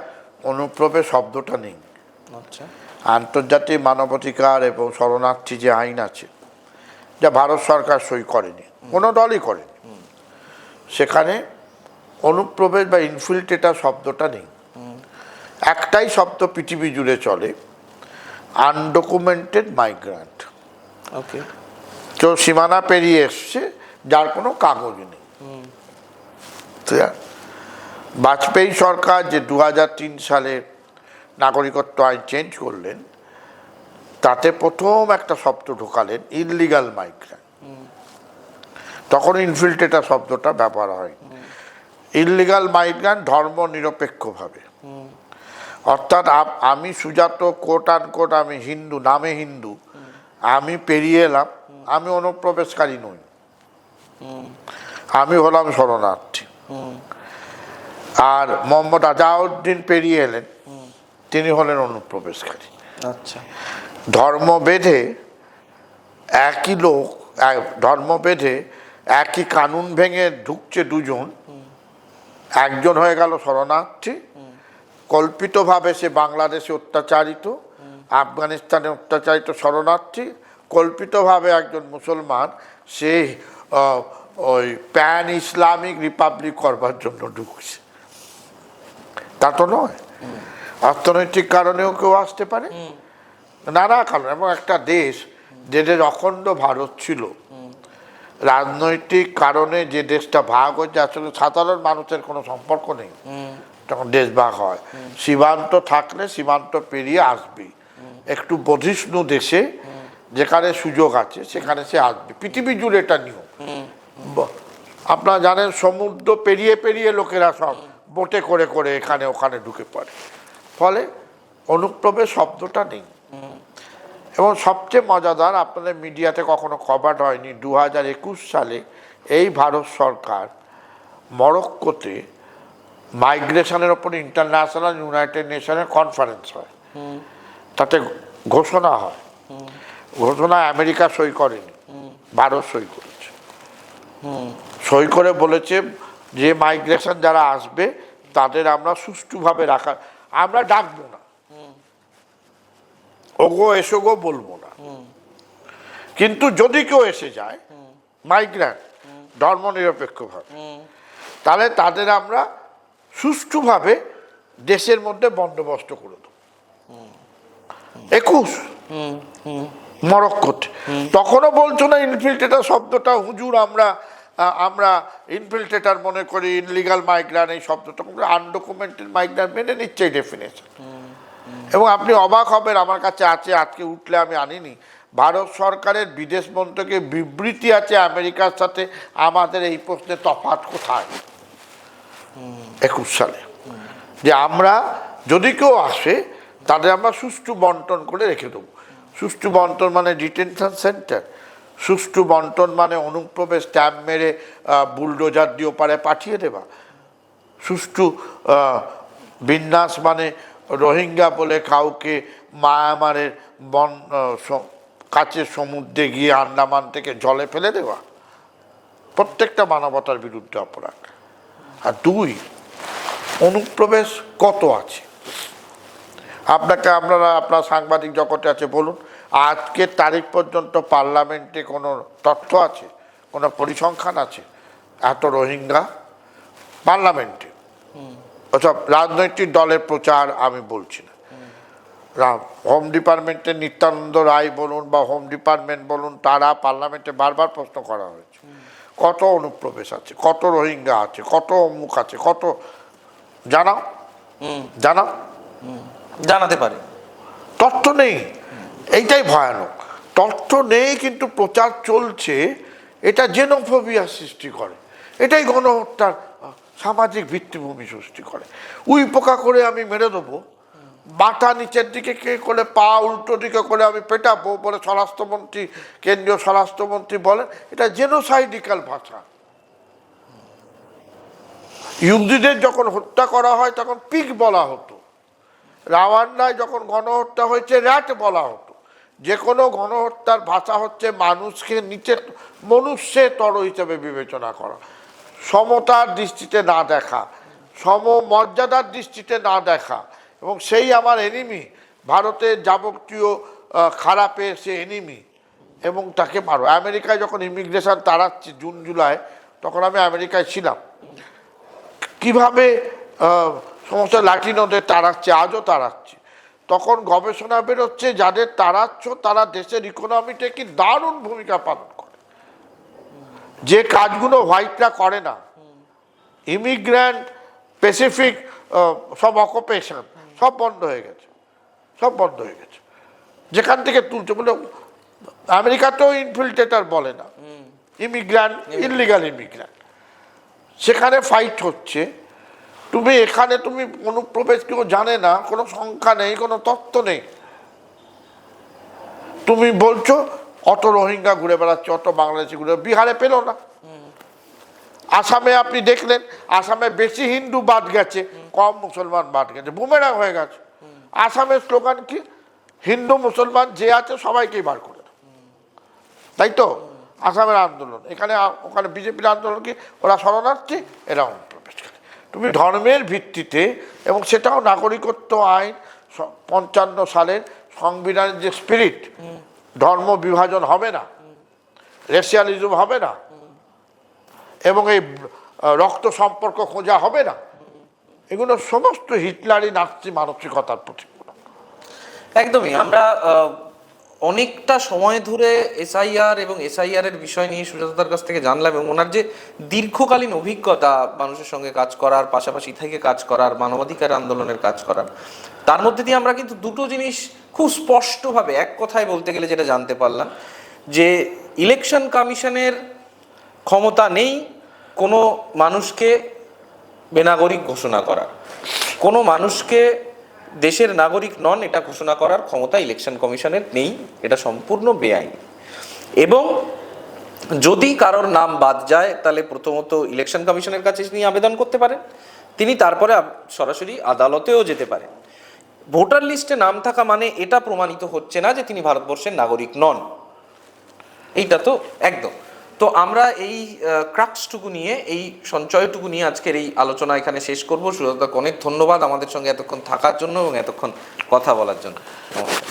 অনুপ্রবেশ শব্দটা নেই। আচ্ছা, আন্তর্জাতিক মানবাধিকার এবং শরণার্থী যে আইন আছে, যা ভারত সরকার সই করেনি, কোনো দলই করেনি, সেখানে অনুপ্রবেশ বা ইনফিল্ট্রেটার শব্দটা নেই। একটাই শব্দ পৃথিবী জুড়ে চলে, আনডকুমেন্টেড মাইগ্রান্ট। ওকে, তো সীমানা পেরিয়ে এসছে, যার কোনো কাগজ নেই। বাজপেয়ী সরকার যে 2003 সালে নাগরিকত্ব আইন চেঞ্জ করলেন, তাতে প্রথম একটা শব্দ ঢোকালেন, ইললিগাল মাইগ্রেন্ট। তখন ইনফিল্ট্রেটার শব্দটা ব্যবহার হয়। ইললিগাল মাইগ্রেন্ট ধর্ম নিরপেক্ষভাবে, অর্থাৎ আমি সুজাত কোট আনকোট, আমি হিন্দু, নামে হিন্দু, আমি পেরিয়ে এলাম, আমি অনুপ্রবেশকারী নই, আমি হলাম শরণার্থী। আর মোহাম্মদ আজাউদ্দিন পেরিয়ে এলেন, তিনি হলেন অনুপ্রবেশকারী। আচ্ছা, ধর্মভেদে একই লোক, ধর্মভেদে একই কানুন ভেঙে ঢুকছে দুজন, একজন হয়ে গেল শরণার্থী, কল্পিতভাবে সে বাংলাদেশে অত্যাচারিত, আফগানিস্তানে অত্যাচারিত শরণার্থী, কল্পিতভাবে একজন মুসলমান, সে ওই প্যান ইসলামিক রিপাবলিক করবার জন্য ঢুকছে। তা তো নয়, অর্থনৈতিক কারণেও কেউ আসতে পারে, নানা কারণ। এবং একটা দেশ, যেদের অখণ্ড ভারত ছিল, রাজনৈতিক কারণে যে দেশটা ভাগ হয়েছে, আসলে সাধারণ মানুষের কোনো সম্পর্ক নেই তখন দেশ ভাগ হয়। সীমান্ত থাকলে সীমান্ত পেরিয়ে আসবে, একটু বধিষ্ণু দেশে যেখানে সুযোগ আছে সেখানে সে আসবে। পৃথিবী জুড়ে এটা নিয়ম। আপনারা জানেন, সমুদ্র পেরিয়ে পেরিয়ে লোকেরা সব বোটে করে করে এখানে ওখানে ঢুকে পড়ে, ফলে অনুপ্রবেশ শব্দটা নেই। এবং সবচেয়ে মজাদার, আপনাদের মিডিয়াতে কখনো কভার হয়নি, 2021 সালে এই ভারত সরকার মরক্কোতে মাইগ্রেশনের ওপর ইন্টারন্যাশনাল ইউনাইটেড নেশনের কনফারেন্স হয়, তাতে ঘোষণা হয়। ঘোষণা আমেরিকা সই করেনি, ভারত সই করেছে। সই করে বলেছে যে মাইগ্রেশন যারা আসবে তাদের আমরা সুষ্ঠুভাবে রাখা, আমরা ডাকবো না, ওগো এসো গো বলবো না, কিন্তু যদি কেউ এসে যায় মাইগ্রেন্ট ধর্ম নিরপেক্ষভাবে, তাহলে তাদের আমরা সুষ্ঠুভাবে দেশের মধ্যে বন্দোবস্ত করে দেব। 21 মরক্কোতে। তখনও বলছো না ইনফিল্ট্রেটার শব্দটা, হুজুর আমরা ইনফিল্ট্রেটার মনে করি, ইনলিগাল মাইগ্রান্ট এই শব্দটা, আনডকুমেন্টেড মাইগ্রান্ট মেনে নিচ্ছে এই ডেফিনেশন। এবং আপনি অবাক হবেন, আমার কাছে আছে, আজকে উঠলে আমি আনিনি, ভারত সরকারের বিদেশ মন্ত্রকের বিবৃতি আছে আমেরিকার সাথে আমাদের এই প্রশ্নে তফাৎ কোথায়। 21 সালে যে আমরা যদি কেউ আসে তাদের আমরা সুষ্ঠু বন্টন করে রেখে দেবো। সুষ্ঠু বন্টন মানে ডিটেনশন সেন্টার, সুষ্ঠু বন্টন মানে অনুপ্রবেশ স্ট্যাম্প মেরে বুলডোজার দিয়ে ওপারে পাঠিয়ে দেওয়া, সুষ্ঠু বিন্যাস মানে রোহিঙ্গা বলে কাউকে মায়ানমারের কাছের সমুদ্রে গিয়ে আন্দামান থেকে জলে ফেলে দেওয়া, প্রত্যেকটা মানবতার বিরুদ্ধে অপরাধ। আর 2, অনুপ্রবেশ কত আছে আপনার সাংবাদিক জগতে আছে, বলুন আজকের তারিখ পর্যন্ত পার্লামেন্টে কোনো তথ্য আছে, কোনো পরিসংখ্যান আছে এত রোহিঙ্গা পার্লামেন্টে? ওসব রাজনৈতিক দলের প্রচার আমি বলছি না। হোম ডিপার্টমেন্টের নিত্যানন্দ রায় বলুন বা হোম ডিপার্টমেন্ট বলুন, তারা পার্লামেন্টে বারবার প্রশ্ন করা হয়েছে কত অনুপ্রবেশ আছে, কত রোহিঙ্গা আছে, কত অমুক আছে, কত জানাও, জানাও, জানাতে পারে। তথ্য নেই, এইটাই ভয়ানক। তথ্য নেই কিন্তু প্রচার চলছে, এটা জেনোফোবিয়া সৃষ্টি করে, এটাই গণহত্যার সামাজিক ভিত্তিভূমি সৃষ্টি করে। উই পোকা করে আমি মেরে দেবো, মাথা নিচের দিকে কে করে পা উল্টো দিকে করে আমি পেটাবো বলে স্বরাষ্ট্রমন্ত্রী, কেন্দ্রীয় স্বরাষ্ট্রমন্ত্রী বলেন, এটা জেনোসাইডিক্যাল ভাষা। ইহুদিদের যখন হত্যা করা হয় তখন পিগ বলা হতো, রাওয়ান্ডায় যখন গণহত্যা হয়েছে র্যাট বলা হতো। যে কোনো গণহত্যার ভাষা হচ্ছে মানুষকে নিচে মনুষ্যেতর হিসেবে বিবেচনা করা, সমতার দৃষ্টিতে না দেখা, সমমর্যাদার দৃষ্টিতে না দেখা, এবং সেই আমার এনিমি, ভারতের যাবতীয় খারাপের সে এনিমি, এবং তাকে মারো। আমেরিকায় যখন ইমিগ্রেশন তাড়াচ্ছে জুন জুলাই, তখন আমি আমেরিকায় ছিলাম, কিভাবে সমস্ত লাটিনোদের তাড়াচ্ছে, আজও তাড়াচ্ছে। তখন গবেষণা বেরোচ্ছে যাদের তাড়াচ্ছ তারা দেশের ইকোনমিতে কি দারুণ ভূমিকা পালন করে, যে কাজগুলো হোয়াইটরা করে না। ইমিগ্র্যান্ট স্পেসিফিক সব অকুপেশন সব বন্ধ হয়ে গেছে, সব বন্ধ হয়ে গেছে। যেখান থেকে তুলছে বলে আমেরিকাতেও ইনফিল্ট্রেটার বলে না, ইমিগ্র্যান্ট, ইললিগাল ইমিগ্র্যান্ট। সেখানে ফাইট হচ্ছে। তুমি এখানে তুমি অনুপ্রবেশ কেউ জানে না, কোনো সংখ্যা নেই, কোনো তথ্য নেই। তুমি বলছো অত রোহিঙ্গা ঘুরে বেড়াচ্ছে, অত বাংলাদেশি ঘুরে, বিহারে পেল না। আসামে আপনি দেখলেন, আসামে বেশি হিন্দু বাদ গেছে, কম মুসলমান বাদ গেছে, বুমেরাং হয়ে গেছে। আসামের স্লোগান কি? হিন্দু মুসলমান যে আছে সবাইকেই বার করে দাও, তাই তো আসামের আন্দোলন। এখানে ওখানে বিজেপির আন্দোলন কি? ওরা শরণার্থী, এরা অনুপ্রবেশ করে। তুমি ধর্মের ভিত্তিতে, এবং সেটাও নাগরিকত্ব আইন 55 সালের সংবিধানের যে স্পিরিট, ধর্ম বিভাজন হবে না, রেশিয়ালিজম হবে না, এবং এই রক্ত সম্পর্ক খোঁজা হবে না, এগুলো সমস্ত হিটলারি নাৎসি মানসিকতার প্রতিফলন। একদমই। আমরা অনেকটা সময় ধরে এসআইআর এবং এসআইআর এর বিষয় নিয়ে সুজাতার কাছ থেকে জানলাম, এবং ওনার যে দীর্ঘকালীন অভিজ্ঞতা মানুষের সঙ্গে কাজ করার, পাশাপাশি থেকে কাজ করার, মানবাধিকার আন্দোলনের কাজ করার, তার মধ্যে দিয়ে আমরা কিন্তু দুটো জিনিস খুব স্পষ্টভাবে এক কথায় বলতে গেলে যেটা জানতে পারলাম, যে ইলেকশন কমিশনের ক্ষমতা নেই কোনো মানুষকে বেনাগরিক ঘোষণা করার, কোনো মানুষকে দেশের নাগরিক নন এটা ঘোষণা করার ক্ষমতা ইলেকশন কমিশনের নেই, এটা সম্পূর্ণ বেআইনি। এবং যদি কারোর নাম বাদ যায় তাহলে প্রথমত ইলেকশন কমিশনের কাছে তিনি আবেদন করতে পারেন, তিনি তারপরে সরাসরি আদালতেও যেতে পারেন। ভোটার লিস্টে নাম থাকা মানে এটা প্রমাণিত হচ্ছে না যে তিনি ভারতবর্ষের নাগরিক নন, এইটা তো একদম। তো আমরা এই ক্রাক্সটুকু নিয়ে, এই সঞ্চয়টুকু নিয়ে আজকের এই আলোচনা এখানে শেষ করবো। সুজাতাকে অনেক ধন্যবাদ আমাদের সঙ্গে এতক্ষণ থাকার জন্য এবং এতক্ষণ কথা বলার জন্য। নমস্কার।